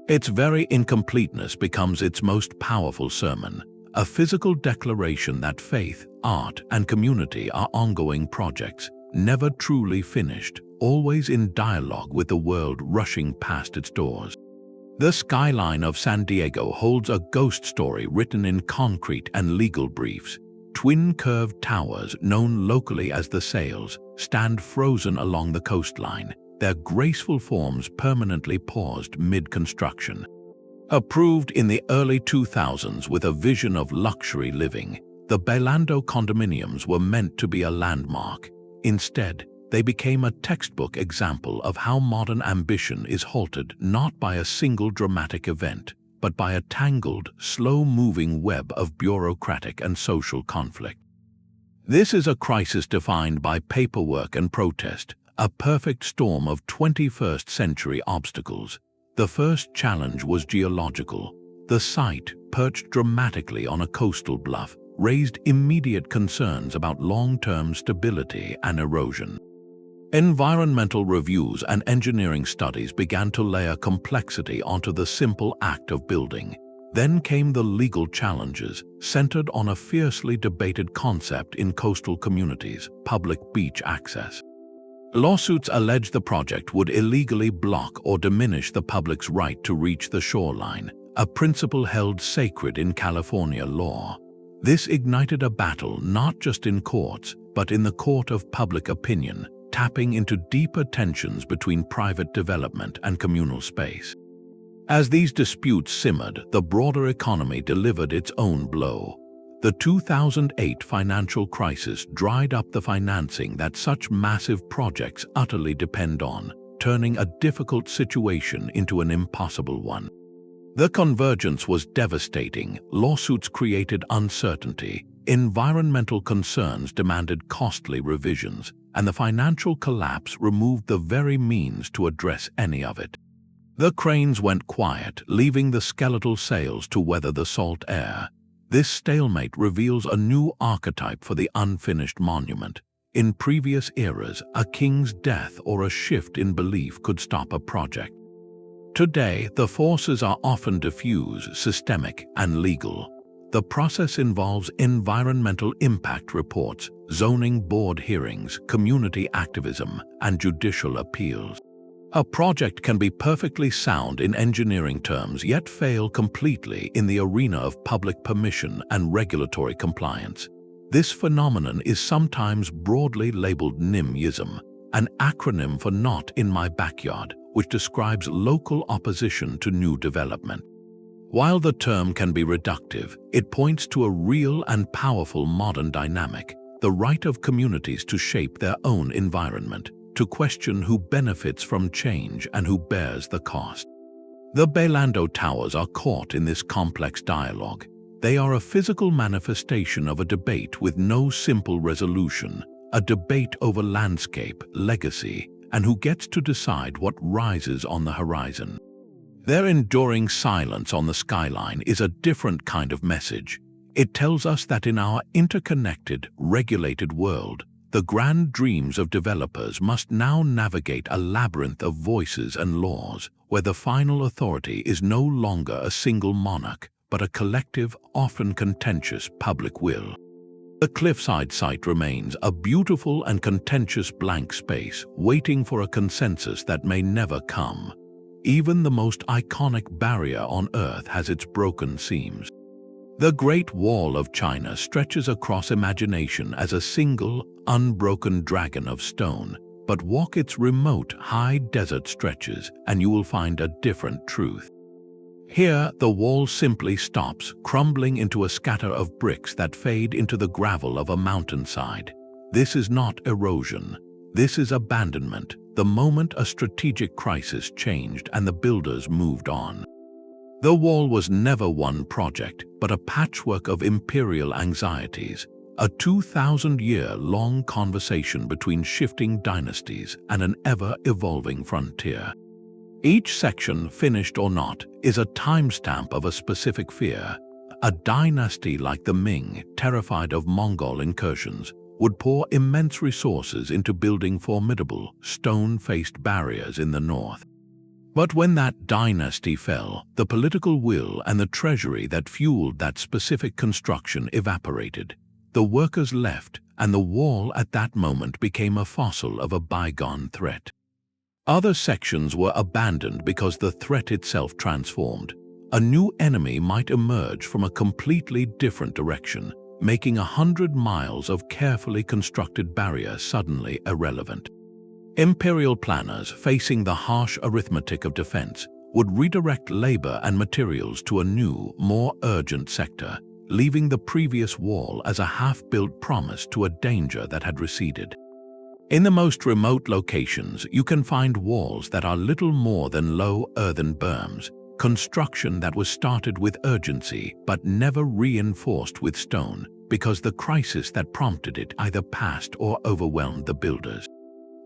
Its very incompleteness becomes its most powerful sermon, a physical declaration that faith, art, and community are ongoing projects, never truly finished, always in dialogue with the world rushing past its doors. The skyline of San Diego holds a ghost story written in concrete and legal briefs. Twin curved towers, known locally as the Sails, stand frozen along the coastline, their graceful forms permanently paused mid-construction. Approved in the early 2000s with a vision of luxury living, the Bailando condominiums were meant to be a landmark. Instead, they became a textbook example of how modern ambition is halted not by a single dramatic event, but by a tangled, slow-moving web of bureaucratic and social conflict. This is a crisis defined by paperwork and protest, a perfect storm of 21st century obstacles. The first challenge was geological. The site, perched dramatically on a coastal bluff, raised immediate concerns about long-term stability and erosion. Environmental reviews and engineering studies began to layer complexity onto the simple act of building. Then came the legal challenges, centered on a fiercely debated concept in coastal communities: public beach access. Lawsuits alleged the project would illegally block or diminish the public's right to reach the shoreline, a principle held sacred in California law. This ignited a battle not just in courts, but in the court of public opinion, tapping into deeper tensions between private development and communal space. As these disputes simmered, the broader economy delivered its own blow. The 2008 financial crisis dried up the financing that such massive projects utterly depend on, turning a difficult situation into an impossible one. The convergence was devastating. Lawsuits created uncertainty, environmental concerns demanded costly revisions, and the financial collapse removed the very means to address any of it. The cranes went quiet, leaving the skeletal sails to weather the salt air. This stalemate reveals a new archetype for the unfinished monument. In previous eras, a king's death or a shift in belief could stop a project. Today, the forces are often diffuse, systemic, and legal. The process involves environmental impact reports, zoning board hearings, community activism, and judicial appeals. A project can be perfectly sound in engineering terms yet fail completely in the arena of public permission and regulatory compliance. This phenomenon is sometimes broadly labeled NIMBYism, an acronym for Not in My Backyard, which describes local opposition to new development. While the term can be reductive, it points to a real and powerful modern dynamic: the right of communities to shape their own environment, to question who benefits from change and who bears the cost. The Bailando Towers are caught in this complex dialogue. They are a physical manifestation of a debate with no simple resolution, a debate over landscape, legacy, and who gets to decide what rises on the horizon. Their enduring silence on the skyline is a different kind of message. It tells us that in our interconnected, regulated world, the grand dreams of developers must now navigate a labyrinth of voices and laws, where the final authority is no longer a single monarch, but a collective, often contentious public will. The cliffside site remains a beautiful and contentious blank space, waiting for a consensus that may never come. Even the most iconic barrier on Earth has its broken seams. The Great Wall of China stretches across imagination as a single, unbroken dragon of stone, but walk its remote, high desert stretches and you will find a different truth. Here, the wall simply stops, crumbling into a scatter of bricks that fade into the gravel of a mountainside. This is not erosion. This is abandonment, the moment a strategic crisis changed and the builders moved on. The wall was never one project, but a patchwork of imperial anxieties, a 2,000-year-long conversation between shifting dynasties and an ever-evolving frontier. Each section, finished or not, is a timestamp of a specific fear. A dynasty like the Ming, terrified of Mongol incursions, would pour immense resources into building formidable, stone-faced barriers in the north. But when that dynasty fell, the political will and the treasury that fueled that specific construction evaporated. The workers left, and the wall at that moment became a fossil of a bygone threat. Other sections were abandoned because the threat itself transformed. A new enemy might emerge from a completely different direction, making 100 miles of carefully constructed barrier suddenly irrelevant. Imperial planners, facing the harsh arithmetic of defense, would redirect labor and materials to a new, more urgent sector, leaving the previous wall as a half-built promise to a danger that had receded. In the most remote locations, you can find walls that are little more than low earthen berms, construction that was started with urgency but never reinforced with stone because the crisis that prompted it either passed or overwhelmed the builders.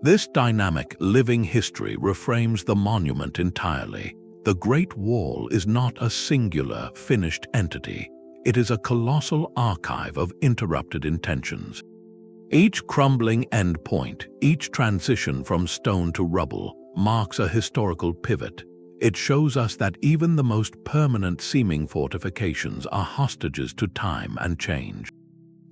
This dynamic, living history reframes the monument entirely. The Great Wall is not a singular, finished entity. It is a colossal archive of interrupted intentions. Each crumbling endpoint, each transition from stone to rubble, marks a historical pivot. It shows us that even the most permanent seeming fortifications are hostages to time and change.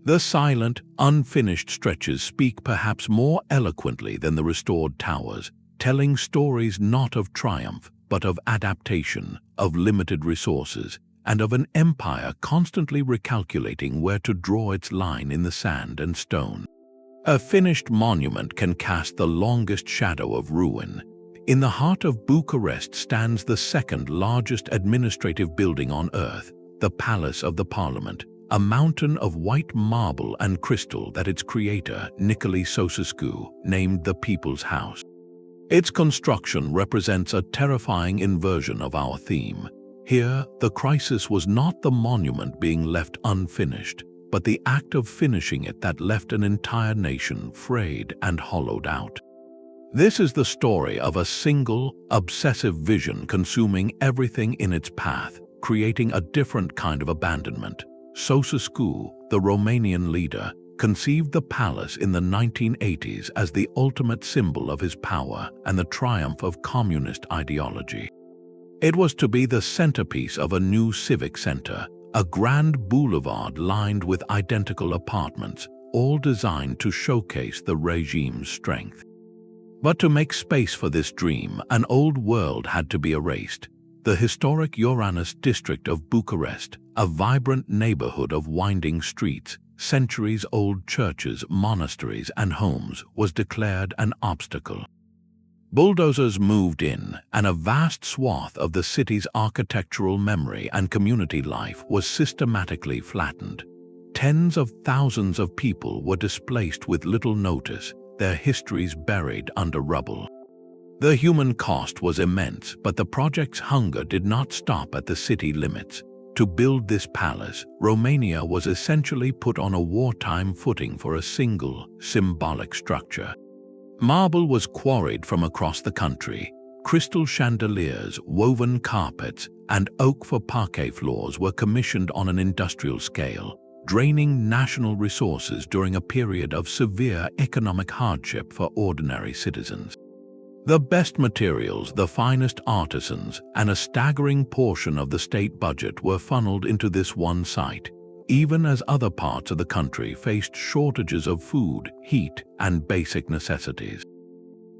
The silent, unfinished stretches speak perhaps more eloquently than the restored towers, telling stories not of triumph, but of adaptation, of limited resources, and of an empire constantly recalculating where to draw its line in the sand and stone. A finished monument can cast the longest shadow of ruin. In the heart of Bucharest stands the second largest administrative building on earth, the Palace of the Parliament, a mountain of white marble and crystal that its creator, Nicolae Ceausescu, named the People's House. Its construction represents a terrifying inversion of our theme. Here, the crisis was not the monument being left unfinished, but the act of finishing it that left an entire nation frayed and hollowed out. This is the story of a single, obsessive vision consuming everything in its path, creating a different kind of abandonment. Ceausescu, the Romanian leader, conceived the palace in the 1980s as the ultimate symbol of his power and the triumph of communist ideology. It was to be the centerpiece of a new civic center, a grand boulevard lined with identical apartments, all designed to showcase the regime's strength. But to make space for this dream, an old world had to be erased. The historic Ioannis district of Bucharest, a vibrant neighborhood of winding streets, centuries-old churches, monasteries, and homes, was declared an obstacle. Bulldozers moved in, and a vast swath of the city's architectural memory and community life was systematically flattened. Tens of thousands of people were displaced with little notice, their histories buried under rubble. The human cost was immense, but the project's hunger did not stop at the city limits. To build this palace, Romania was essentially put on a wartime footing for a single, symbolic structure. Marble was quarried from across the country. Crystal chandeliers, woven carpets, and oak for parquet floors were commissioned on an industrial scale, draining national resources during a period of severe economic hardship for ordinary citizens. The best materials, the finest artisans, and a staggering portion of the state budget were funneled into this one site, even as other parts of the country faced shortages of food, heat, and basic necessities.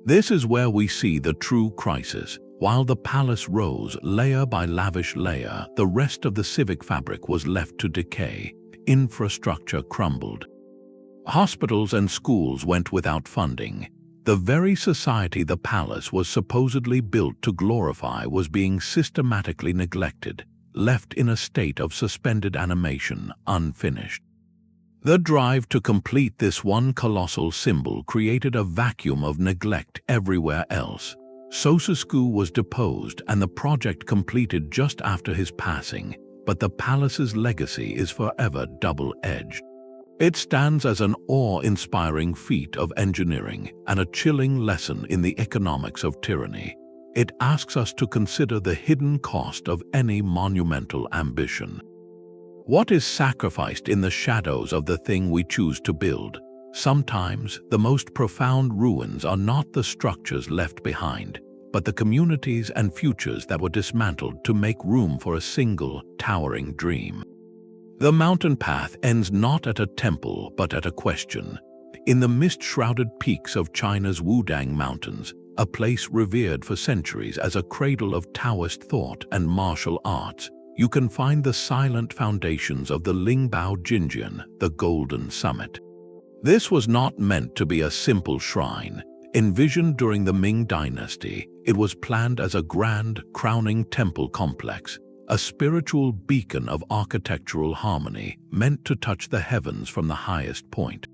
This is where we see the true crisis. While the palace rose layer by lavish layer, the rest of the civic fabric was left to decay. Infrastructure crumbled. Hospitals and schools went without funding. The very society the palace was supposedly built to glorify was being systematically neglected, left in a state of suspended animation, unfinished. The drive to complete this one colossal symbol created a vacuum of neglect everywhere else. Ceausescu was deposed and the project completed just after his passing, but the palace's legacy is forever double-edged. It stands as an awe-inspiring feat of engineering and a chilling lesson in the economics of tyranny. It asks us to consider the hidden cost of any monumental ambition. What is sacrificed in the shadows of the thing we choose to build? Sometimes, the most profound ruins are not the structures left behind, but the communities and futures that were dismantled to make room for a single, towering dream. The mountain path ends not at a temple but at a question. In the mist-shrouded peaks of China's Wudang Mountains, a place revered for centuries as a cradle of Taoist thought and martial arts, you can find the silent foundations of the Lingbao Jinjian, the Golden Summit. This was not meant to be a simple shrine. Envisioned during the Ming Dynasty, it was planned as a grand, crowning temple complex, a spiritual beacon of architectural harmony meant to touch the heavens from the highest point.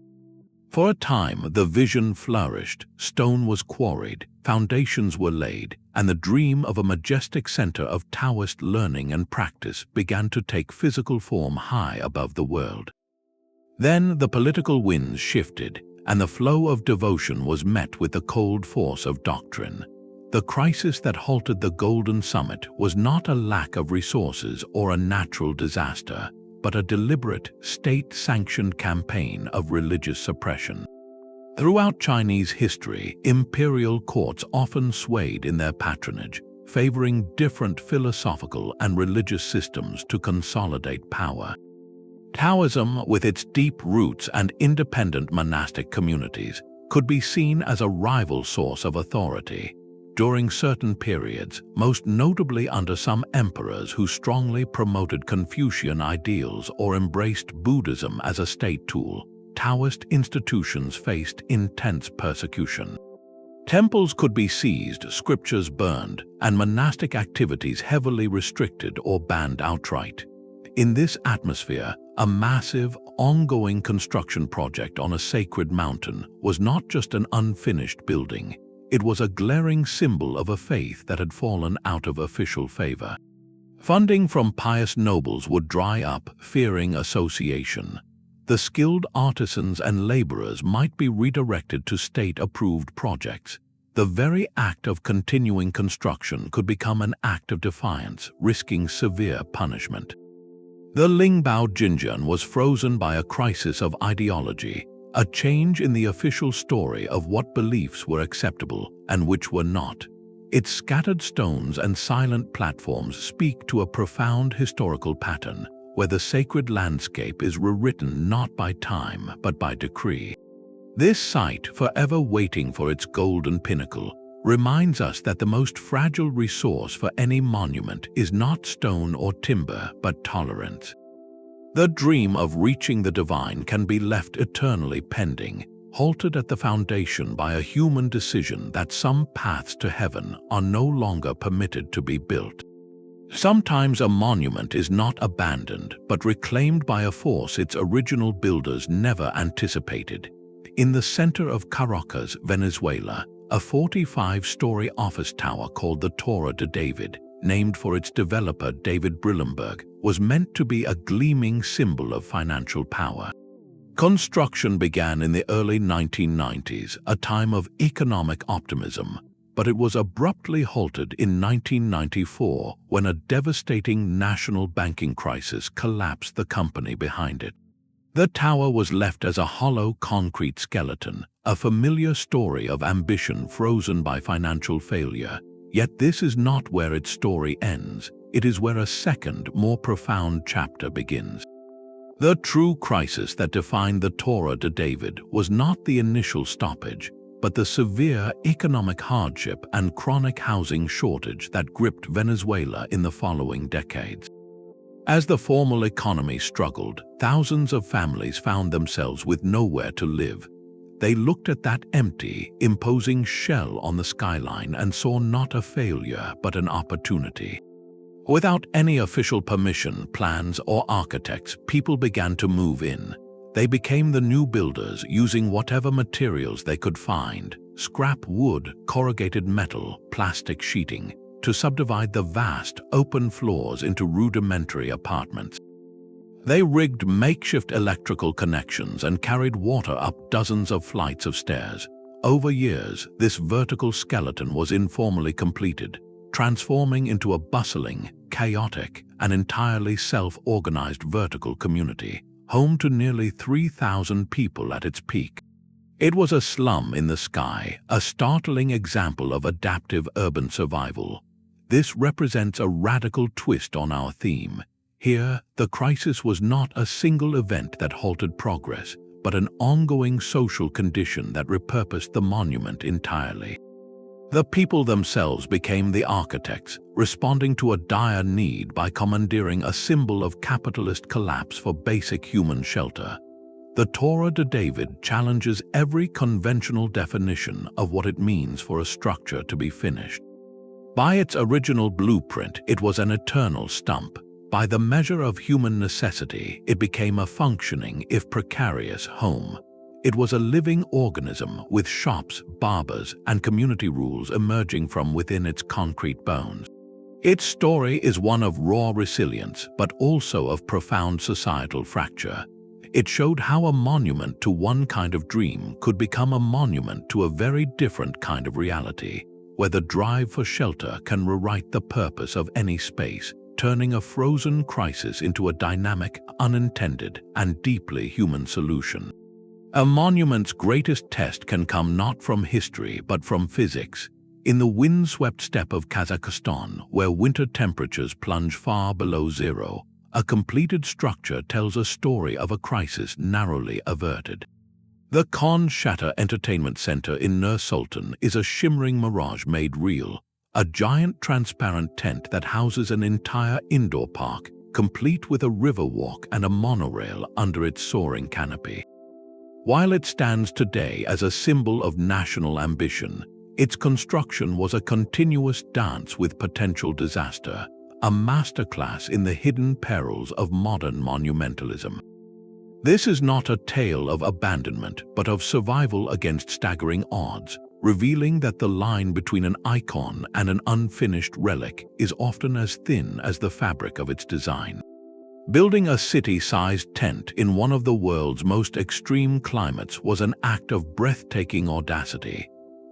For a time, the vision flourished, stone was quarried, foundations were laid, and the dream of a majestic center of Taoist learning and practice began to take physical form high above the world. Then the political winds shifted, and the flow of devotion was met with the cold force of doctrine. The crisis that halted the Golden Summit was not a lack of resources or a natural disaster, but a deliberate, state-sanctioned campaign of religious suppression. Throughout Chinese history, imperial courts often swayed in their patronage, favoring different philosophical and religious systems to consolidate power. Taoism, with its deep roots and independent monastic communities, could be seen as a rival source of authority. During certain periods, most notably under some emperors who strongly promoted Confucian ideals or embraced Buddhism as a state tool, Taoist institutions faced intense persecution. Temples could be seized, scriptures burned, and monastic activities heavily restricted or banned outright. In this atmosphere, a massive, ongoing construction project on a sacred mountain was not just an unfinished building. It was a glaring symbol of a faith that had fallen out of official favor. Funding from pious nobles would dry up, fearing association. The skilled artisans and laborers might be redirected to state-approved projects. The very act of continuing construction could become an act of defiance, risking severe punishment. The Lingbao Jinjian was frozen by a crisis of ideology, a change in the official story of what beliefs were acceptable and which were not. Its scattered stones and silent platforms speak to a profound historical pattern, where the sacred landscape is rewritten not by time but by decree. This site, forever waiting for its golden pinnacle, reminds us that the most fragile resource for any monument is not stone or timber but tolerance. The dream of reaching the divine can be left eternally pending, halted at the foundation by a human decision that some paths to heaven are no longer permitted to be built. Sometimes a monument is not abandoned, but reclaimed by a force its original builders never anticipated. In the center of Caracas, Venezuela, a 45-story office tower called the Torre de David, named for its developer David Brillemberg, was meant to be a gleaming symbol of financial power. Construction began in the early 1990s, a time of economic optimism, but it was abruptly halted in 1994 when a devastating national banking crisis collapsed the company behind it. The tower was left as a hollow concrete skeleton, a familiar story of ambition frozen by financial failure. Yet this is not where its story ends. It is where a second, more profound chapter begins. The true crisis that defined the Torre de David was not the initial stoppage, but the severe economic hardship and chronic housing shortage that gripped Venezuela in the following decades. As the formal economy struggled, thousands of families found themselves with nowhere to live. They looked at that empty, imposing shell on the skyline and saw not a failure but an opportunity. Without any official permission, plans, or architects, people began to move in. They became the new builders, using whatever materials they could find: scrap wood, corrugated metal, plastic sheeting, to subdivide the vast, open floors into rudimentary apartments. They rigged makeshift electrical connections and carried water up dozens of flights of stairs. Over years, this vertical skeleton was informally completed, transforming into a bustling, chaotic, and entirely self-organized vertical community, home to nearly 3,000 people at its peak. It was a slum in the sky, a startling example of adaptive urban survival. This represents a radical twist on our theme. Here, the crisis was not a single event that halted progress, but an ongoing social condition that repurposed the monument entirely. The people themselves became the architects, responding to a dire need by commandeering a symbol of capitalist collapse for basic human shelter. The Torre de David challenges every conventional definition of what it means for a structure to be finished. By its original blueprint, it was an eternal stump. By the measure of human necessity, it became a functioning, if precarious, home. It was a living organism with shops, barbers, and community rules emerging from within its concrete bones. Its story is one of raw resilience, but also of profound societal fracture. It showed how a monument to one kind of dream could become a monument to a very different kind of reality, where the drive for shelter can rewrite the purpose of any space, turning a frozen crisis into a dynamic, unintended, and deeply human solution. A monument's greatest test can come not from history but from physics. In the windswept steppe of Kazakhstan, where winter temperatures plunge far below zero, a completed structure tells a story of a crisis narrowly averted. The Khan Shatter Entertainment Center in Nur Sultan is a shimmering mirage made real, a giant transparent tent that houses an entire indoor park, complete with a river walk and a monorail under its soaring canopy. While it stands today as a symbol of national ambition, its construction was a continuous dance with potential disaster, a masterclass in the hidden perils of modern monumentalism. This is not a tale of abandonment, but of survival against staggering odds, revealing that the line between an icon and an unfinished relic is often as thin as the fabric of its design. Building a city-sized tent in one of the world's most extreme climates was an act of breathtaking audacity.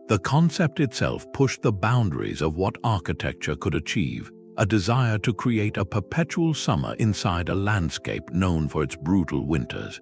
The concept itself pushed the boundaries of what architecture could achieve, a desire to create a perpetual summer inside a landscape known for its brutal winters.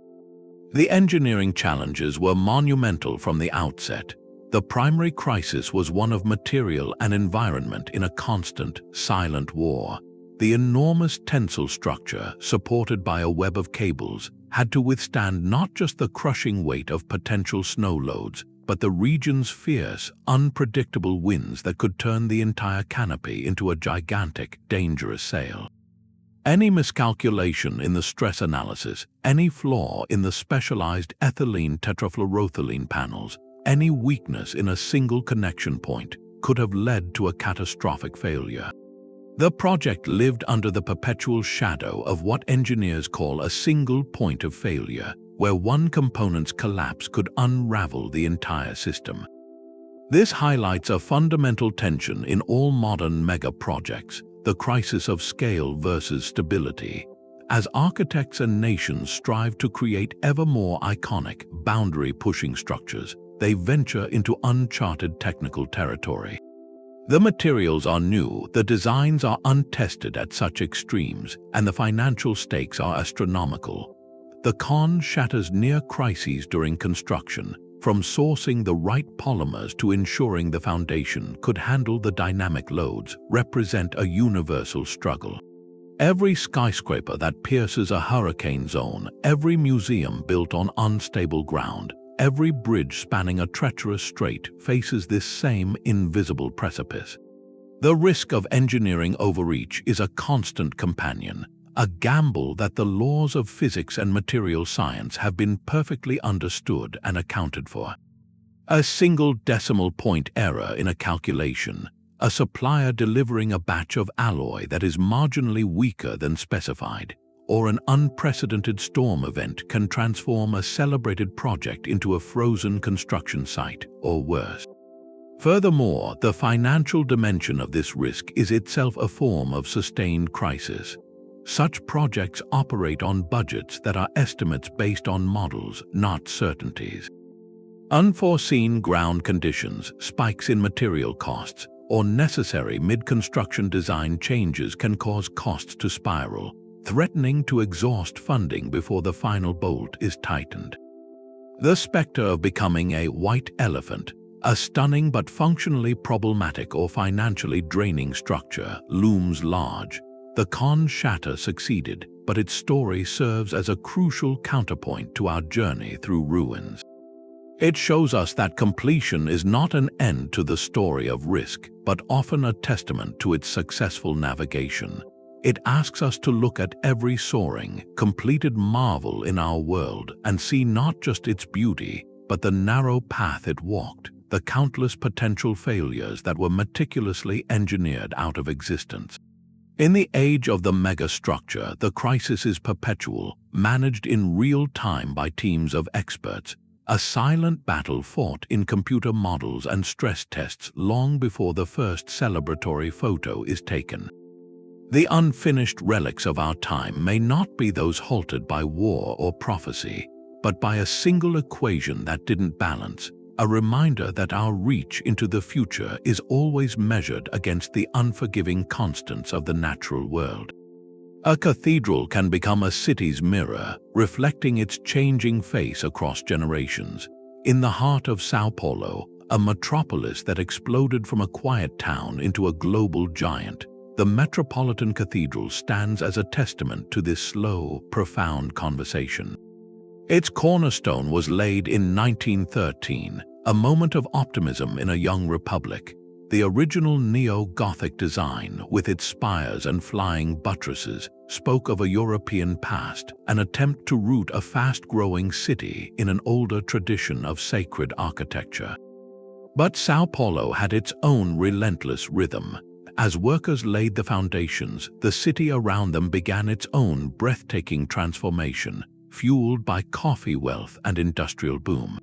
The engineering challenges were monumental from the outset. The primary crisis was one of material and environment in a constant, silent war. The enormous tensile structure, supported by a web of cables, had to withstand not just the crushing weight of potential snow loads, but the region's fierce, unpredictable winds that could turn the entire canopy into a gigantic, dangerous sail. Any miscalculation in the stress analysis, any flaw in the specialized ethylene tetrafluoroethylene panels, any weakness in a single connection point could have led to a catastrophic failure. The project lived under the perpetual shadow of what engineers call a single point of failure, where one component's collapse could unravel the entire system. This highlights a fundamental tension in all modern mega-projects, the crisis of scale versus stability. As architects and nations strive to create ever more iconic, boundary-pushing structures, they venture into uncharted technical territory. The materials are new, the designs are untested at such extremes, and the financial stakes are astronomical. The Khan shatters near crises during construction, from sourcing the right polymers to ensuring the foundation could handle the dynamic loads, represent a universal struggle. Every skyscraper that pierces a hurricane zone, every museum built on unstable ground, every bridge spanning a treacherous strait faces this same invisible precipice. The risk of engineering overreach is a constant companion, a gamble that the laws of physics and material science have been perfectly understood and accounted for. A single decimal point error in a calculation, a supplier delivering a batch of alloy that is marginally weaker than specified, or an unprecedented storm event can transform a celebrated project into a frozen construction site, or worse. Furthermore, the financial dimension of this risk is itself a form of sustained crisis. Such projects operate on budgets that are estimates based on models, not certainties. Unforeseen ground conditions, spikes in material costs, or necessary mid-construction design changes can cause costs to spiral, threatening to exhaust funding before the final bolt is tightened. The specter of becoming a white elephant, a stunning but functionally problematic or financially draining structure, looms large. The Khan Shatter succeeded, but its story serves as a crucial counterpoint to our journey through ruins. It shows us that completion is not an end to the story of risk, but often a testament to its successful navigation. It asks us to look at every soaring, completed marvel in our world and see not just its beauty, but the narrow path it walked, the countless potential failures that were meticulously engineered out of existence. In the age of the megastructure, the crisis is perpetual, managed in real time by teams of experts, a silent battle fought in computer models and stress tests long before the first celebratory photo is taken. The unfinished relics of our time may not be those halted by war or prophecy, but by a single equation that didn't balance, a reminder that our reach into the future is always measured against the unforgiving constants of the natural world. A cathedral can become a city's mirror, reflecting its changing face across generations. In the heart of São Paulo, a metropolis that exploded from a quiet town into a global giant, the Metropolitan Cathedral stands as a testament to this slow, profound conversation. Its cornerstone was laid in 1913, a moment of optimism in a young republic. The original neo-Gothic design, with its spires and flying buttresses, spoke of a European past, an attempt to root a fast-growing city in an older tradition of sacred architecture. But São Paulo had its own relentless rhythm. As workers laid the foundations, the city around them began its own breathtaking transformation, fueled by coffee wealth and industrial boom.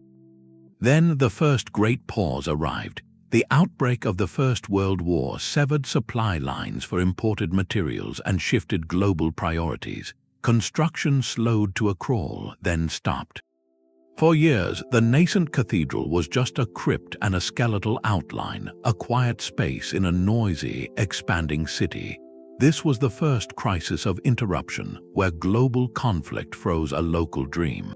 Then the first great pause arrived. The outbreak of the First World War severed supply lines for imported materials and shifted global priorities. Construction slowed to a crawl, then stopped. For years, the nascent cathedral was just a crypt and a skeletal outline, a quiet space in a noisy, expanding city. This was the first crisis of interruption, where global conflict froze a local dream.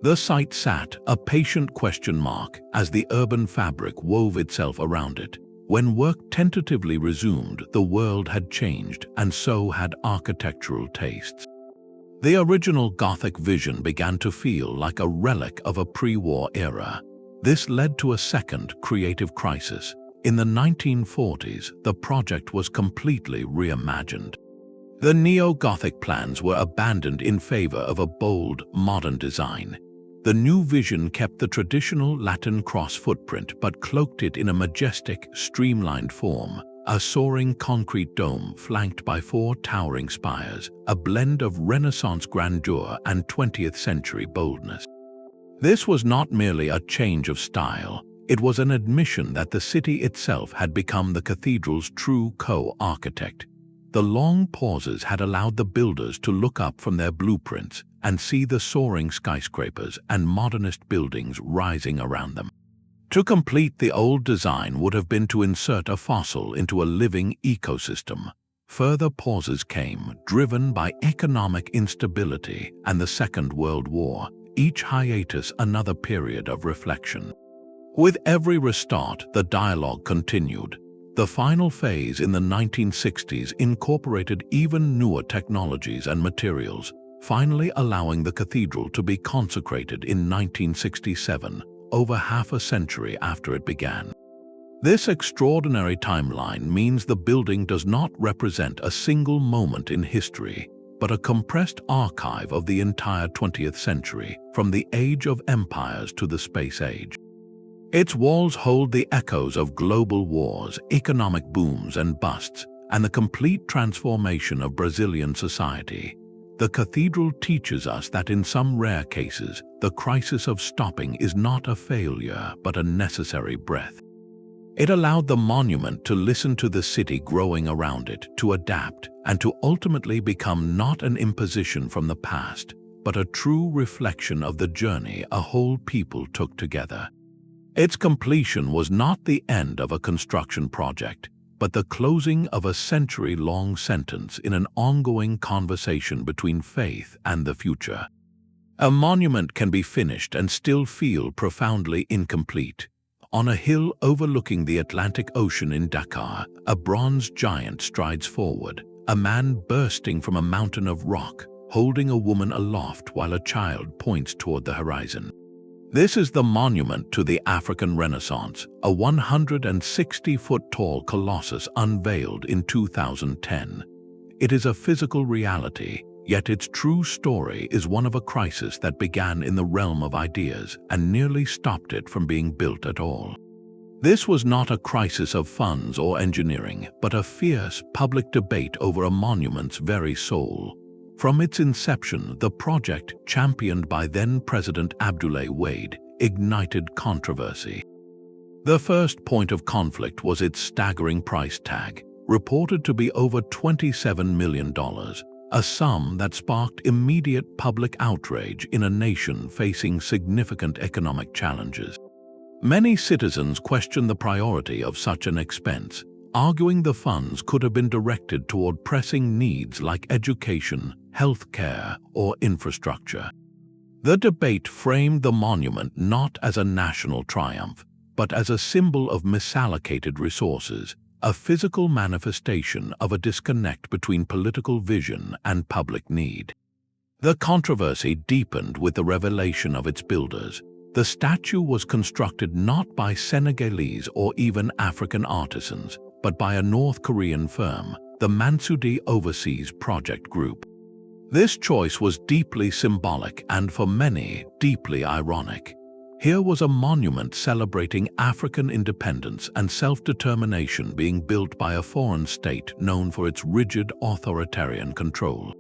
The site sat, a patient question mark, as the urban fabric wove itself around it. When work tentatively resumed, the world had changed, and so had architectural tastes. The original Gothic vision began to feel like a relic of a pre-war era. This led to a second creative crisis. In the 1940s, the project was completely reimagined. The neo-Gothic plans were abandoned in favor of a bold, modern design. The new vision kept the traditional Latin cross footprint but cloaked it in a majestic, streamlined form, a soaring concrete dome flanked by 4 towering spires, a blend of Renaissance grandeur and 20th century boldness. This was not merely a change of style, it was an admission that the city itself had become the cathedral's true co-architect. The long pauses had allowed the builders to look up from their blueprints and see the soaring skyscrapers and modernist buildings rising around them. To complete the old design would have been to insert a fossil into a living ecosystem. Further pauses came, driven by economic instability and the Second World War, each hiatus another period of reflection. With every restart, the dialogue continued. The final phase in the 1960s incorporated even newer technologies and materials, finally allowing the cathedral to be consecrated in 1967, over half a century after it began. This extraordinary timeline means the building does not represent a single moment in history, but a compressed archive of the entire 20th century, from the age of empires to the space age. Its walls hold the echoes of global wars, economic booms and busts, and the complete transformation of Brazilian society. The cathedral teaches us that in some rare cases, the crisis of stopping is not a failure but a necessary breath. It allowed the monument to listen to the city growing around it, to adapt, and to ultimately become not an imposition from the past, but a true reflection of the journey a whole people took together. Its completion was not the end of a construction project, but the closing of a century-long sentence in an ongoing conversation between faith and the future. A monument can be finished and still feel profoundly incomplete. On a hill overlooking the Atlantic Ocean in Dakar, a bronze giant strides forward, a man bursting from a mountain of rock, holding a woman aloft while a child points toward the horizon. This is the monument to the African Renaissance, a 160-foot-tall colossus unveiled in 2010. It is a physical reality, yet its true story is one of a crisis that began in the realm of ideas and nearly stopped it from being built at all. This was not a crisis of funds or engineering, but a fierce public debate over a monument's very soul. From its inception, the project, championed by then-President Abdoulaye Wade, ignited controversy. The first point of conflict was its staggering price tag, reported to be over $27 million, a sum that sparked immediate public outrage in a nation facing significant economic challenges. Many citizens questioned the priority of such an expense, arguing the funds could have been directed toward pressing needs like education, healthcare, or infrastructure. The debate framed the monument not as a national triumph, but as a symbol of misallocated resources, a physical manifestation of a disconnect between political vision and public need. The controversy deepened with the revelation of its builders. The statue was constructed not by Senegalese or even African artisans, but by a North Korean firm, the Mansudi Overseas Project Group. This choice was deeply symbolic and, for many, deeply ironic. Here was a monument celebrating African independence and self-determination being built by a foreign state known for its rigid authoritarian control.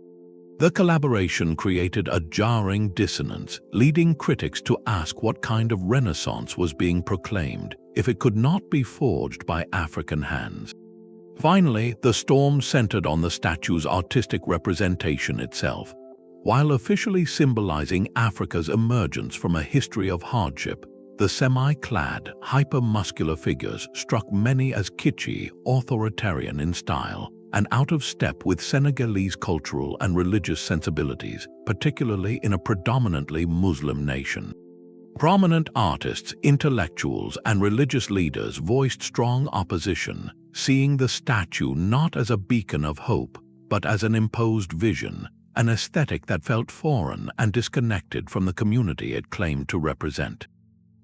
The collaboration created a jarring dissonance, leading critics to ask what kind of Renaissance was being proclaimed if it could not be forged by African hands. Finally, the storm centered on the statue's artistic representation itself. While officially symbolizing Africa's emergence from a history of hardship, the semi-clad, hyper-muscular figures struck many as kitschy, authoritarian in style, and out of step with Senegalese cultural and religious sensibilities, particularly in a predominantly Muslim nation. Prominent artists, intellectuals, and religious leaders voiced strong opposition, seeing the statue not as a beacon of hope, but as an imposed vision, an aesthetic that felt foreign and disconnected from the community it claimed to represent.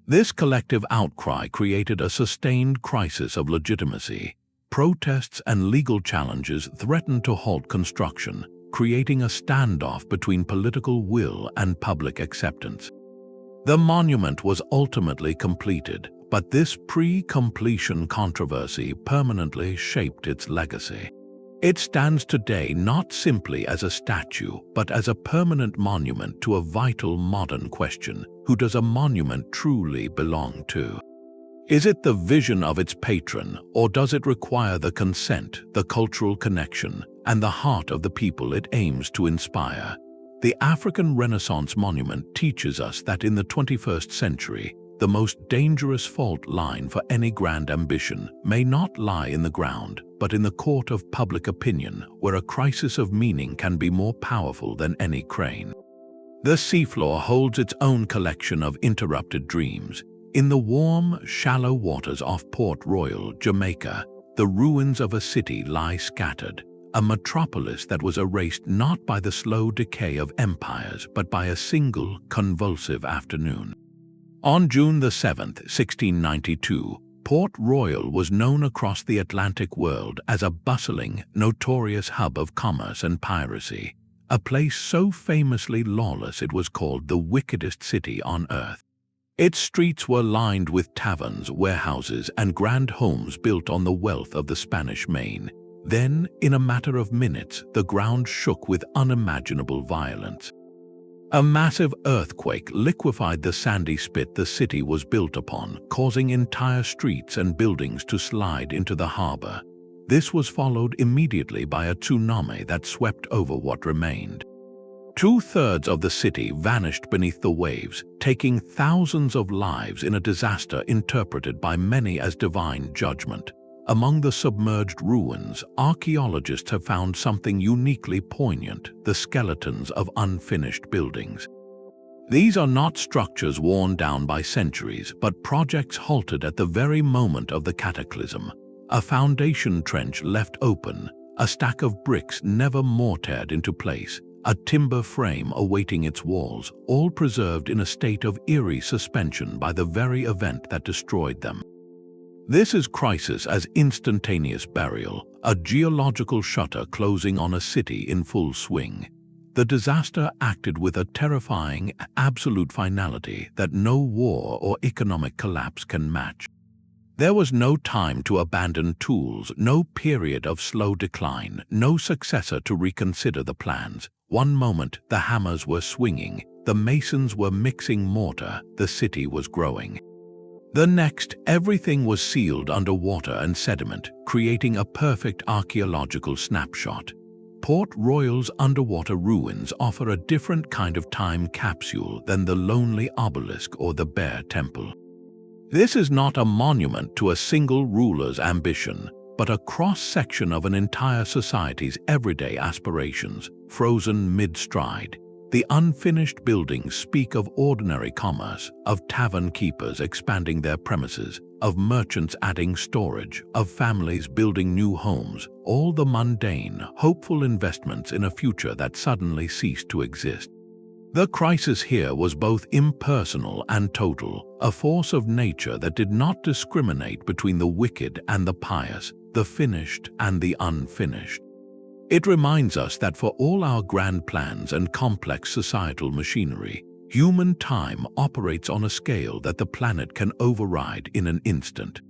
This collective outcry created a sustained crisis of legitimacy. Protests and legal challenges threatened to halt construction, creating a standoff between political will and public acceptance. The monument was ultimately completed, but this pre-completion controversy permanently shaped its legacy. It stands today not simply as a statue, but as a permanent monument to a vital modern question: who does a monument truly belong to? Is it the vision of its patron, or does it require the consent, the cultural connection, and the heart of the people it aims to inspire? The African Renaissance monument teaches us that in the 21st century, the most dangerous fault line for any grand ambition may not lie in the ground, but in the court of public opinion, where a crisis of meaning can be more powerful than any crane. The seafloor holds its own collection of interrupted dreams. In the warm, shallow waters off Port Royal, Jamaica, the ruins of a city lie scattered, a metropolis that was erased not by the slow decay of empires, but by a single, convulsive afternoon. On June 7, 1692, Port Royal was known across the Atlantic world as a bustling, notorious hub of commerce and piracy, a place so famously lawless it was called the wickedest city on earth. Its streets were lined with taverns, warehouses, and grand homes built on the wealth of the Spanish Main. Then, in a matter of minutes, the ground shook with unimaginable violence. A massive earthquake liquefied the sandy spit the city was built upon, causing entire streets and buildings to slide into the harbor. This was followed immediately by a tsunami that swept over what remained. Two-thirds of the city vanished beneath the waves, taking thousands of lives in a disaster interpreted by many as divine judgment. Among the submerged ruins, archaeologists have found something uniquely poignant: the skeletons of unfinished buildings. These are not structures worn down by centuries, but projects halted at the very moment of the cataclysm. A foundation trench left open, a stack of bricks never mortared into place, a timber frame awaiting its walls, all preserved in a state of eerie suspension by the very event that destroyed them. This is crisis as instantaneous burial, a geological shutter closing on a city in full swing. The disaster acted with a terrifying, absolute finality that no war or economic collapse can match. There was no time to abandon tools, no period of slow decline, no successor to reconsider the plans. One moment the hammers were swinging, the masons were mixing mortar, the city was growing. The next, everything was sealed under water and sediment, creating a perfect archaeological snapshot. Port Royal's underwater ruins offer a different kind of time capsule than the lonely obelisk or the bare temple. This is not a monument to a single ruler's ambition, but a cross-section of an entire society's everyday aspirations, frozen mid-stride. The unfinished buildings speak of ordinary commerce, of tavern keepers expanding their premises, of merchants adding storage, of families building new homes, all the mundane, hopeful investments in a future that suddenly ceased to exist. The crisis here was both impersonal and total, a force of nature that did not discriminate between the wicked and the pious, the finished and the unfinished. It reminds us that for all our grand plans and complex societal machinery, human time operates on a scale that the planet can override in an instant.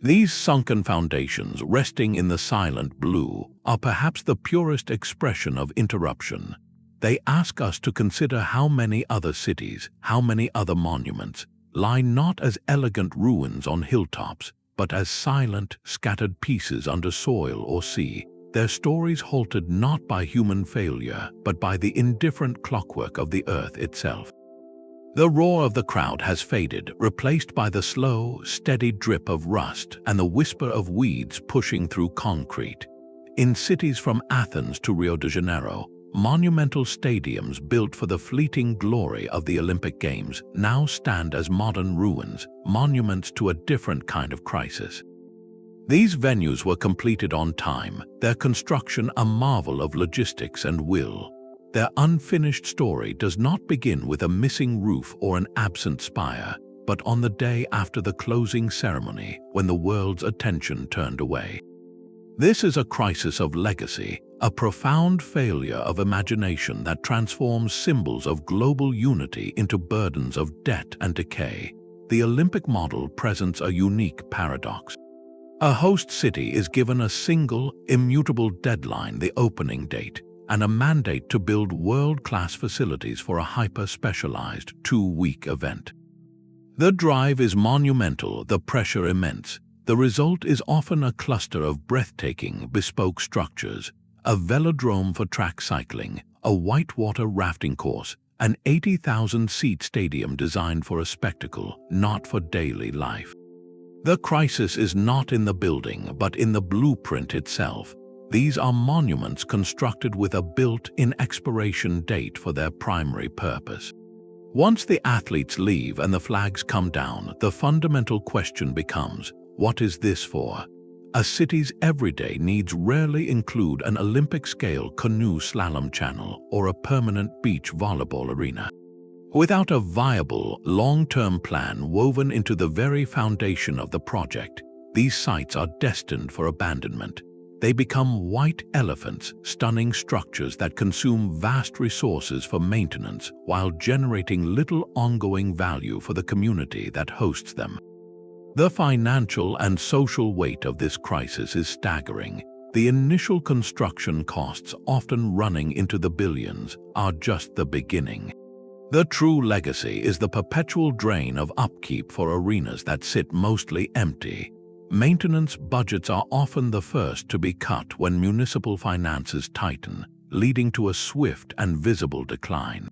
These sunken foundations, resting in the silent blue, are perhaps the purest expression of interruption. They ask us to consider how many other cities, how many other monuments, lie not as elegant ruins on hilltops, but as silent, scattered pieces under soil or sea, their stories halted not by human failure, but by the indifferent clockwork of the earth itself. The roar of the crowd has faded, replaced by the slow, steady drip of rust and the whisper of weeds pushing through concrete. In cities from Athens to Rio de Janeiro, monumental stadiums built for the fleeting glory of the Olympic Games now stand as modern ruins, monuments to a different kind of crisis. These venues were completed on time, their construction a marvel of logistics and will. Their unfinished story does not begin with a missing roof or an absent spire, but on the day after the closing ceremony when the world's attention turned away. This is a crisis of legacy, a profound failure of imagination that transforms symbols of global unity into burdens of debt and decay. The Olympic model presents a unique paradox. A host city is given a single, immutable deadline, the opening date, and a mandate to build world-class facilities for a hyper-specialized, two-week event. The drive is monumental, the pressure immense. The result is often a cluster of breathtaking, bespoke structures, a velodrome for track cycling, a whitewater rafting course, an 80,000-seat stadium designed for a spectacle, not for daily life. The crisis is not in the building, but in the blueprint itself. These are monuments constructed with a built-in expiration date for their primary purpose. Once the athletes leave and the flags come down, the fundamental question becomes, what is this for? A city's everyday needs rarely include an Olympic-scale canoe slalom channel or a permanent beach volleyball arena. Without a viable, long-term plan woven into the very foundation of the project, these sites are destined for abandonment. They become white elephants, stunning structures that consume vast resources for maintenance while generating little ongoing value for the community that hosts them. The financial and social weight of this crisis is staggering. The initial construction costs, often running into the billions, are just the beginning. The true legacy is the perpetual drain of upkeep for arenas that sit mostly empty. Maintenance budgets are often the first to be cut when municipal finances tighten, leading to a swift and visible decline.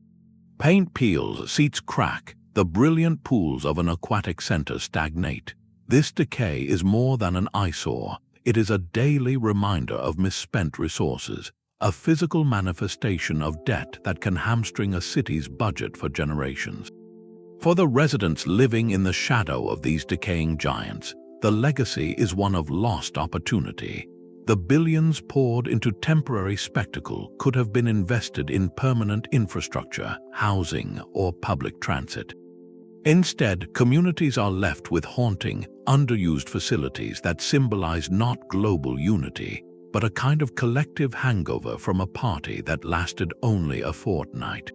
Paint peels, seats crack, the brilliant pools of an aquatic center stagnate. This decay is more than an eyesore. It is a daily reminder of misspent resources, a physical manifestation of debt that can hamstring a city's budget for generations. For the residents living in the shadow of these decaying giants, the legacy is one of lost opportunity. The billions poured into temporary spectacle could have been invested in permanent infrastructure, housing, or public transit. Instead, communities are left with haunting, underused facilities that symbolize not global unity, but a kind of collective hangover from a party that lasted only a fortnight.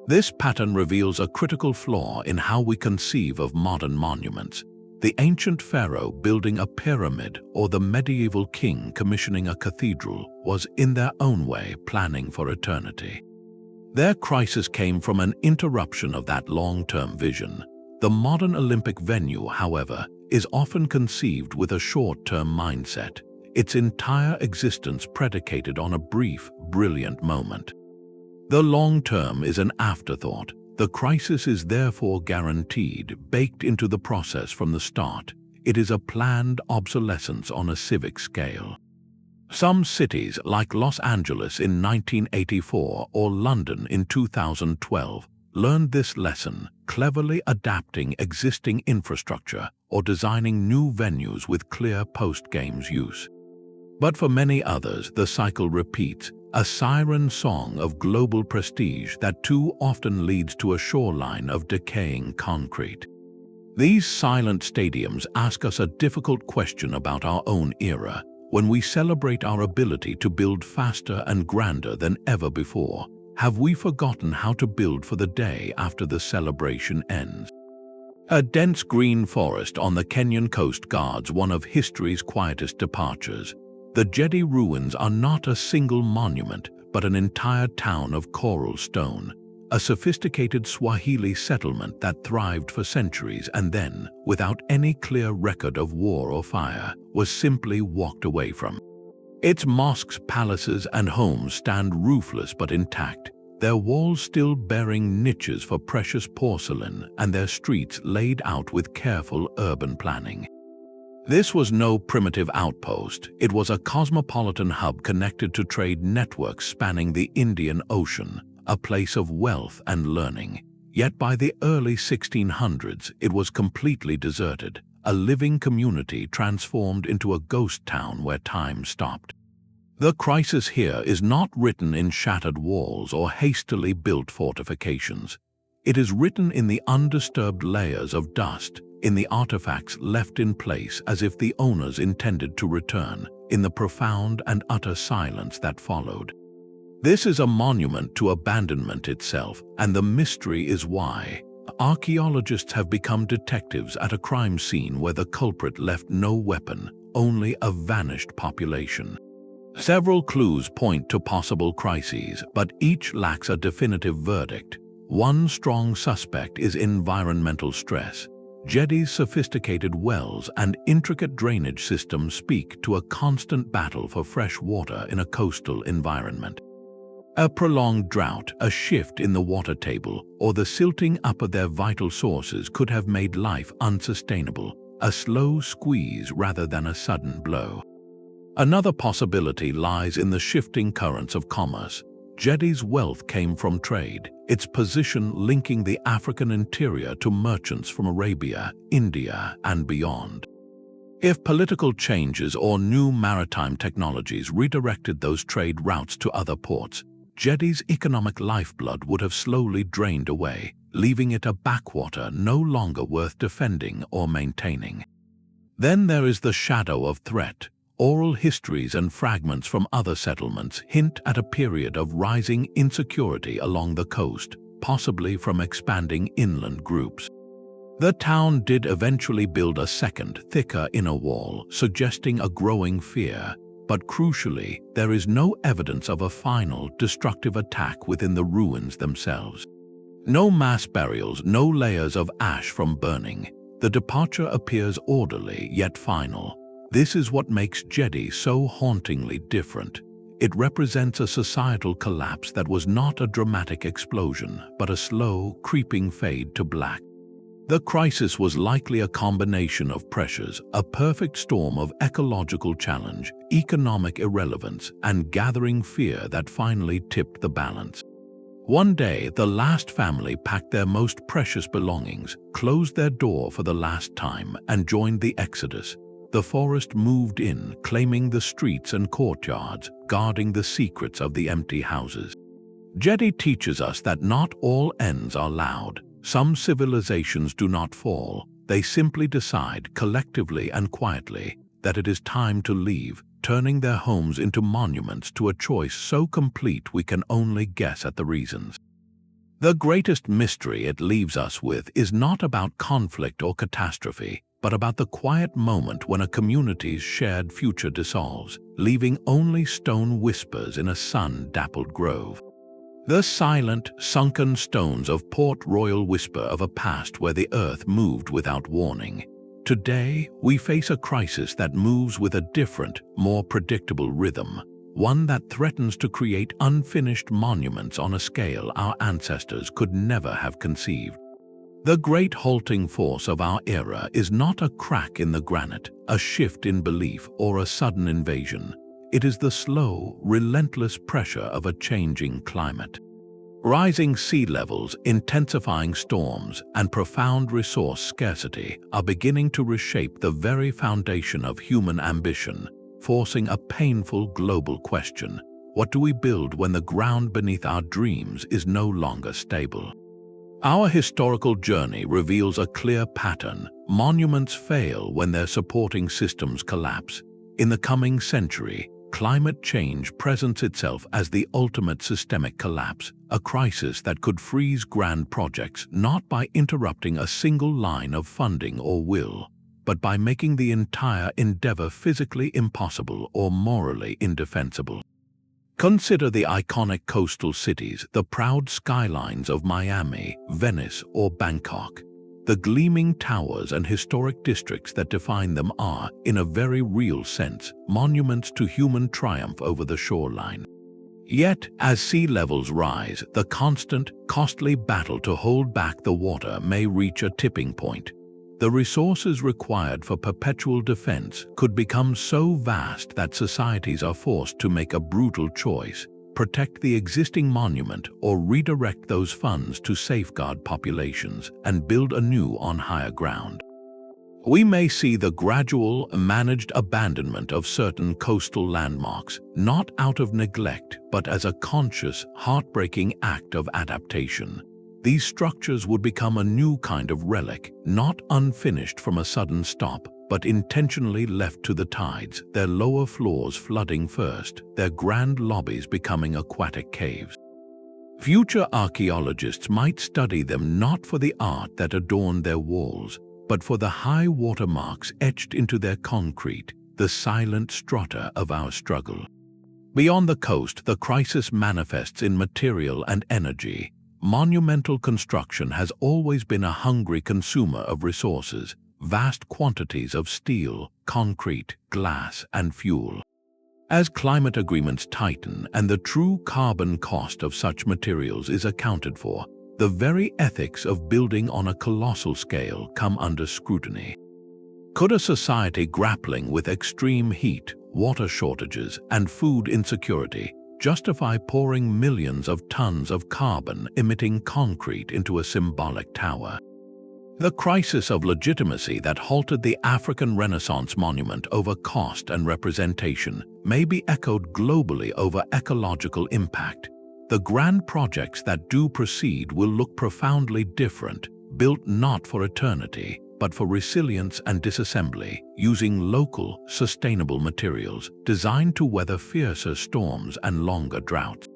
This pattern reveals a critical flaw in how we conceive of modern monuments. The ancient pharaoh building a pyramid or the medieval king commissioning a cathedral was, in their own way, planning for eternity. Their crisis came from an interruption of that long-term vision. The modern Olympic venue, however, is often conceived with a short-term mindset, its entire existence predicated on a brief, brilliant moment. The long term is an afterthought. The crisis is therefore guaranteed, baked into the process from the start. It is a planned obsolescence on a civic scale. Some cities, like Los Angeles in 1984 or London in 2012, learned this lesson, cleverly adapting existing infrastructure or designing new venues with clear post-games use. But for many others, the cycle repeats, a siren song of global prestige that too often leads to a shoreline of decaying concrete. These silent stadiums ask us a difficult question about our own era. When we celebrate our ability to build faster and grander than ever before, have we forgotten how to build for the day after the celebration ends? A dense green forest on the Kenyan coast guards one of history's quietest departures. The Jedi ruins are not a single monument, but an entire town of coral stone, a sophisticated Swahili settlement that thrived for centuries and then, without any clear record of war or fire, was simply walked away from. Its mosques, palaces, and homes stand roofless but intact, their walls still bearing niches for precious porcelain and their streets laid out with careful urban planning. This was no primitive outpost. It was a cosmopolitan hub connected to trade networks spanning the Indian Ocean, a place of wealth and learning. Yet by the early 1600s, it was completely deserted, a living community transformed into a ghost town where time stopped. The crisis here is not written in shattered walls or hastily built fortifications. It is written in the undisturbed layers of dust, in the artifacts left in place as if the owners intended to return, in the profound and utter silence that followed. This is a monument to abandonment itself, and the mystery is why. Archaeologists have become detectives at a crime scene where the culprit left no weapon, only a vanished population. Several clues point to possible crises, but each lacks a definitive verdict. One strong suspect is environmental stress. Jeddi's sophisticated wells and intricate drainage systems speak to a constant battle for fresh water in a coastal environment. A prolonged drought, a shift in the water table, or the silting up of their vital sources could have made life unsustainable, a slow squeeze rather than a sudden blow. Another possibility lies in the shifting currents of commerce. Jeddi's wealth came from trade, its position linking the African interior to merchants from Arabia, India, and beyond. If political changes or new maritime technologies redirected those trade routes to other ports, Jeddi's economic lifeblood would have slowly drained away, leaving it a backwater no longer worth defending or maintaining. Then there is the shadow of threat. Oral histories and fragments from other settlements hint at a period of rising insecurity along the coast, possibly from expanding inland groups. The town did eventually build a second, thicker inner wall, suggesting a growing fear, but crucially, there is no evidence of a final, destructive attack within the ruins themselves. No mass burials, no layers of ash from burning. The departure appears orderly yet final. This is what makes Jeddi so hauntingly different. It represents a societal collapse that was not a dramatic explosion, but a slow, creeping fade to black. The crisis was likely a combination of pressures, a perfect storm of ecological challenge, economic irrelevance, and gathering fear that finally tipped the balance. One day, the last family packed their most precious belongings, closed their door for the last time, and joined the exodus. The forest moved in, claiming the streets and courtyards, guarding the secrets of the empty houses. Jeddi teaches us that not all ends are loud. Some civilizations do not fall. They simply decide, collectively and quietly, that it is time to leave, turning their homes into monuments to a choice so complete we can only guess at the reasons. The greatest mystery it leaves us with is not about conflict or catastrophe, but about the quiet moment when a community's shared future dissolves, leaving only stone whispers in a sun-dappled grove. The silent, sunken stones of Port Royal whisper of a past where the earth moved without warning. Today, we face a crisis that moves with a different, more predictable rhythm, one that threatens to create unfinished monuments on a scale our ancestors could never have conceived. The great halting force of our era is not a crack in the granite, a shift in belief, or a sudden invasion. It is the slow, relentless pressure of a changing climate. Rising sea levels, intensifying storms, and profound resource scarcity are beginning to reshape the very foundation of human ambition, forcing a painful global question: what do we build when the ground beneath our dreams is no longer stable? Our historical journey reveals a clear pattern. Monuments fail when their supporting systems collapse. In the coming century, climate change presents itself as the ultimate systemic collapse, a crisis that could freeze grand projects not by interrupting a single line of funding or will, but by making the entire endeavor physically impossible or morally indefensible. Consider the iconic coastal cities, the proud skylines of Miami, Venice, or Bangkok. The gleaming towers and historic districts that define them are, in a very real sense, monuments to human triumph over the shoreline. Yet, as sea levels rise, the constant, costly battle to hold back the water may reach a tipping point. The resources required for perpetual defense could become so vast that societies are forced to make a brutal choice: protect the existing monument or redirect those funds to safeguard populations and build anew on higher ground. We may see the gradual, managed abandonment of certain coastal landmarks, not out of neglect, but as a conscious, heartbreaking act of adaptation. These structures would become a new kind of relic, not unfinished from a sudden stop, but intentionally left to the tides, their lower floors flooding first, their grand lobbies becoming aquatic caves. Future archaeologists might study them not for the art that adorned their walls, but for the high watermarks etched into their concrete, the silent strata of our struggle. Beyond the coast, the crisis manifests in material and energy. Monumental construction has always been a hungry consumer of resources, vast quantities of steel, concrete, glass, and fuel. As climate agreements tighten and the true carbon cost of such materials is accounted for, the very ethics of building on a colossal scale come under scrutiny. Could a society grappling with extreme heat, water shortages, and food insecurity justify pouring millions of tons of carbon-emitting concrete into a symbolic tower? The crisis of legitimacy that halted the African Renaissance monument over cost and representation may be echoed globally over ecological impact. The grand projects that do proceed will look profoundly different, built not for eternity, but for resilience and disassembly, using local, sustainable materials designed to weather fiercer storms and longer droughts.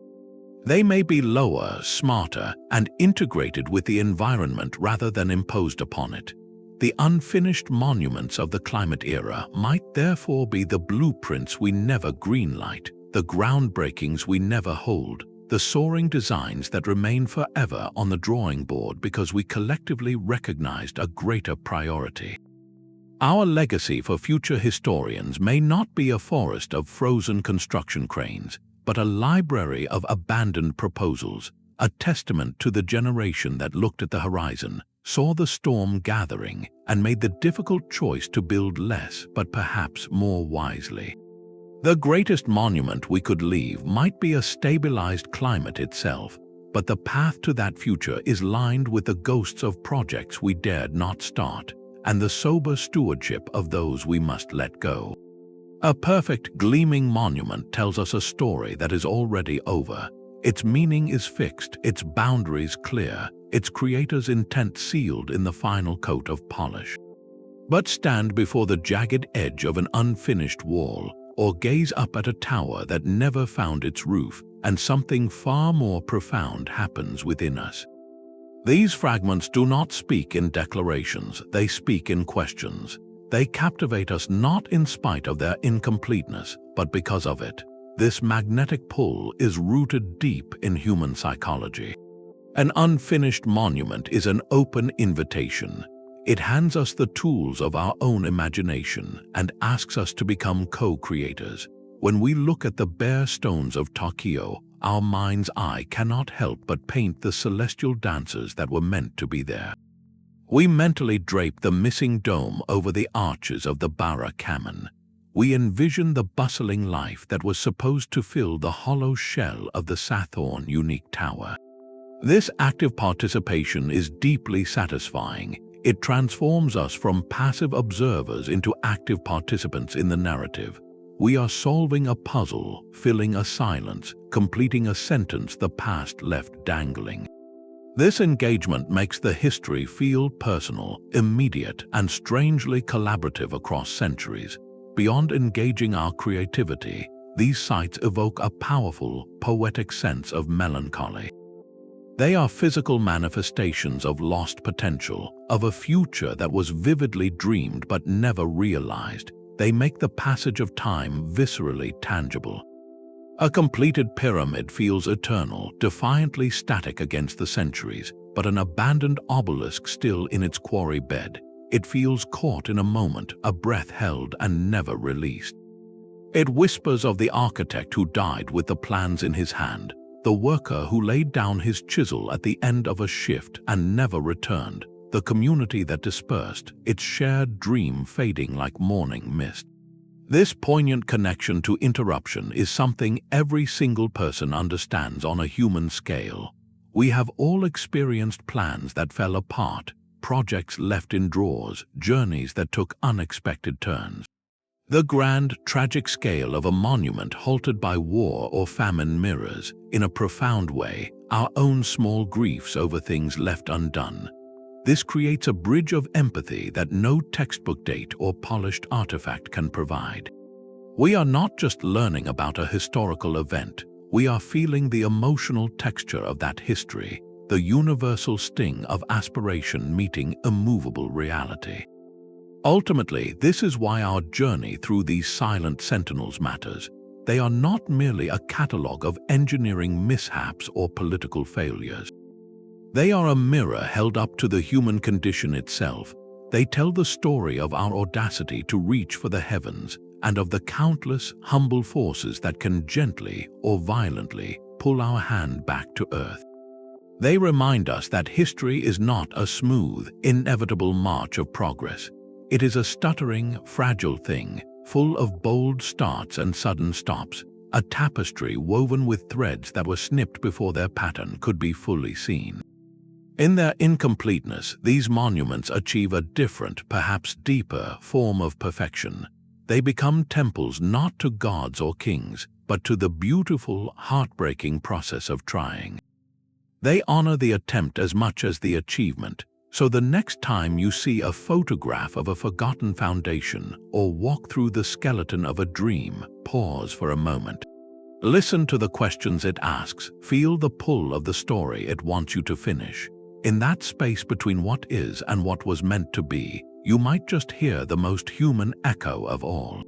They may be lower, smarter, and integrated with the environment rather than imposed upon it. The unfinished monuments of the climate era might therefore be the blueprints we never greenlight, the groundbreakings we never hold, the soaring designs that remain forever on the drawing board because we collectively recognized a greater priority. Our legacy for future historians may not be a forest of frozen construction cranes, but a library of abandoned proposals, a testament to the generation that looked at the horizon, saw the storm gathering, and made the difficult choice to build less but perhaps more wisely. The greatest monument we could leave might be a stabilized climate itself, but the path to that future is lined with the ghosts of projects we dared not start, and the sober stewardship of those we must let go. A perfect, gleaming monument tells us a story that is already over. Its meaning is fixed, its boundaries clear, its creator's intent sealed in the final coat of polish. But stand before the jagged edge of an unfinished wall, or gaze up at a tower that never found its roof, and something far more profound happens within us. These fragments do not speak in declarations, they speak in questions. They captivate us not in spite of their incompleteness, but because of it. This magnetic pull is rooted deep in human psychology. An unfinished monument is an open invitation. It hands us the tools of our own imagination and asks us to become co-creators. When we look at the bare stones of Tokyo, our mind's eye cannot help but paint the celestial dancers that were meant to be there. We mentally drape the missing dome over the arches of the Bara Kamen. We envision the bustling life that was supposed to fill the hollow shell of the Sathorn unique tower. This active participation is deeply satisfying. It transforms us from passive observers into active participants in the narrative. We are solving a puzzle, filling a silence, completing a sentence the past left dangling. This engagement makes the history feel personal, immediate, and strangely collaborative across centuries. Beyond engaging our creativity, these sites evoke a powerful, poetic sense of melancholy. They are physical manifestations of lost potential, of a future that was vividly dreamed but never realized. They make the passage of time viscerally tangible. A completed pyramid feels eternal, defiantly static against the centuries, but an abandoned obelisk still in its quarry bed. It feels caught in a moment, a breath held and never released. It whispers of the architect who died with the plans in his hand, the worker who laid down his chisel at the end of a shift and never returned, the community that dispersed, its shared dream fading like morning mist. This poignant connection to interruption is something every single person understands on a human scale. We have all experienced plans that fell apart, projects left in drawers, journeys that took unexpected turns. The grand, tragic scale of a monument halted by war or famine mirrors, in a profound way, our own small griefs over things left undone. This creates a bridge of empathy that no textbook date or polished artifact can provide. We are not just learning about a historical event, we are feeling the emotional texture of that history, the universal sting of aspiration meeting immovable reality. Ultimately, this is why our journey through these silent sentinels matters. They are not merely a catalogue of engineering mishaps or political failures. They are a mirror held up to the human condition itself. They tell the story of our audacity to reach for the heavens and of the countless, humble forces that can gently or violently pull our hand back to earth. They remind us that history is not a smooth, inevitable march of progress. It is a stuttering, fragile thing, full of bold starts and sudden stops, a tapestry woven with threads that were snipped before their pattern could be fully seen. In their incompleteness, these monuments achieve a different, perhaps deeper, form of perfection. They become temples not to gods or kings, but to the beautiful, heartbreaking process of trying. They honor the attempt as much as the achievement, so the next time you see a photograph of a forgotten foundation or walk through the skeleton of a dream, pause for a moment. Listen to the questions it asks, feel the pull of the story it wants you to finish. In that space between what is and what was meant to be, you might just hear the most human echo of all.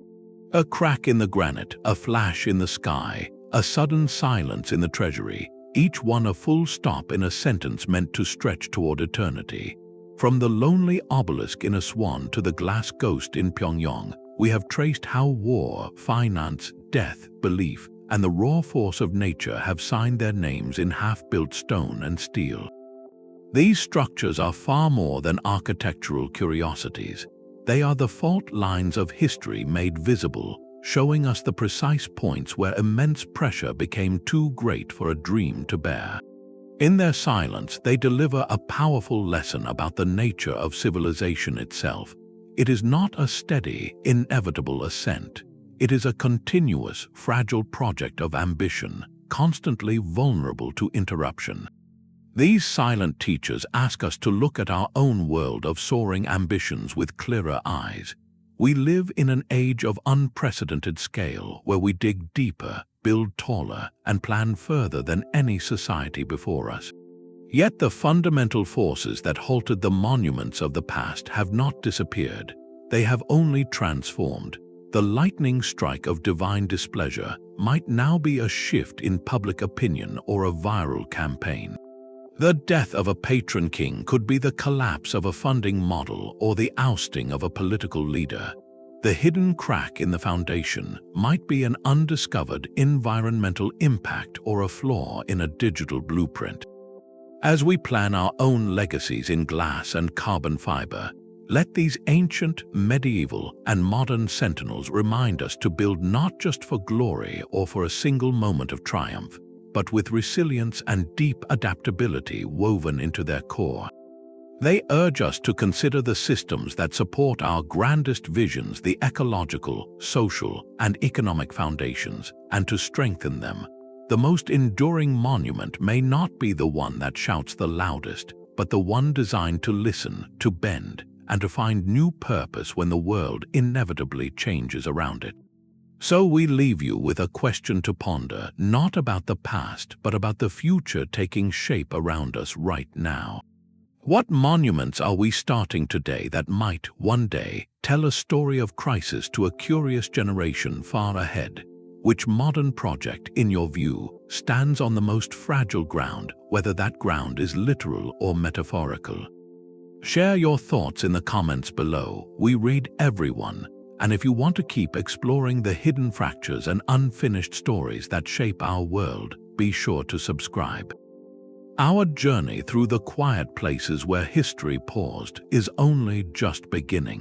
A crack in the granite, a flash in the sky, a sudden silence in the treasury, each one a full stop in a sentence meant to stretch toward eternity. From the lonely obelisk in Aswan to the glass ghost in Pyongyang, we have traced how war, finance, death, belief, and the raw force of nature have signed their names in half-built stone and steel. These structures are far more than architectural curiosities. They are the fault lines of history made visible, showing us the precise points where immense pressure became too great for a dream to bear. In their silence, they deliver a powerful lesson about the nature of civilization itself. It is not a steady, inevitable ascent. It is a continuous, fragile project of ambition, constantly vulnerable to interruption. These silent teachers ask us to look at our own world of soaring ambitions with clearer eyes. We live in an age of unprecedented scale where we dig deeper, build taller, and plan further than any society before us. Yet the fundamental forces that halted the monuments of the past have not disappeared. They have only transformed. The lightning strike of divine displeasure might now be a shift in public opinion or a viral campaign. The death of a patron king could be the collapse of a funding model or the ousting of a political leader. The hidden crack in the foundation might be an undiscovered environmental impact or a flaw in a digital blueprint. As we plan our own legacies in glass and carbon fiber, let these ancient, medieval, and modern sentinels remind us to build not just for glory or for a single moment of triumph, but with resilience and deep adaptability woven into their core. They urge us to consider the systems that support our grandest visions, the ecological, social, and economic foundations, and to strengthen them. The most enduring monument may not be the one that shouts the loudest, but the one designed to listen, to bend, and to find new purpose when the world inevitably changes around it. So we leave you with a question to ponder, not about the past, but about the future taking shape around us right now. What monuments are we starting today that might, one day, tell a story of crisis to a curious generation far ahead? Which modern project, in your view, stands on the most fragile ground, whether that ground is literal or metaphorical? Share your thoughts in the comments below. We read everyone, and if you want to keep exploring the hidden fractures and unfinished stories that shape our world, be sure to subscribe. Our journey through the quiet places where history paused is only just beginning.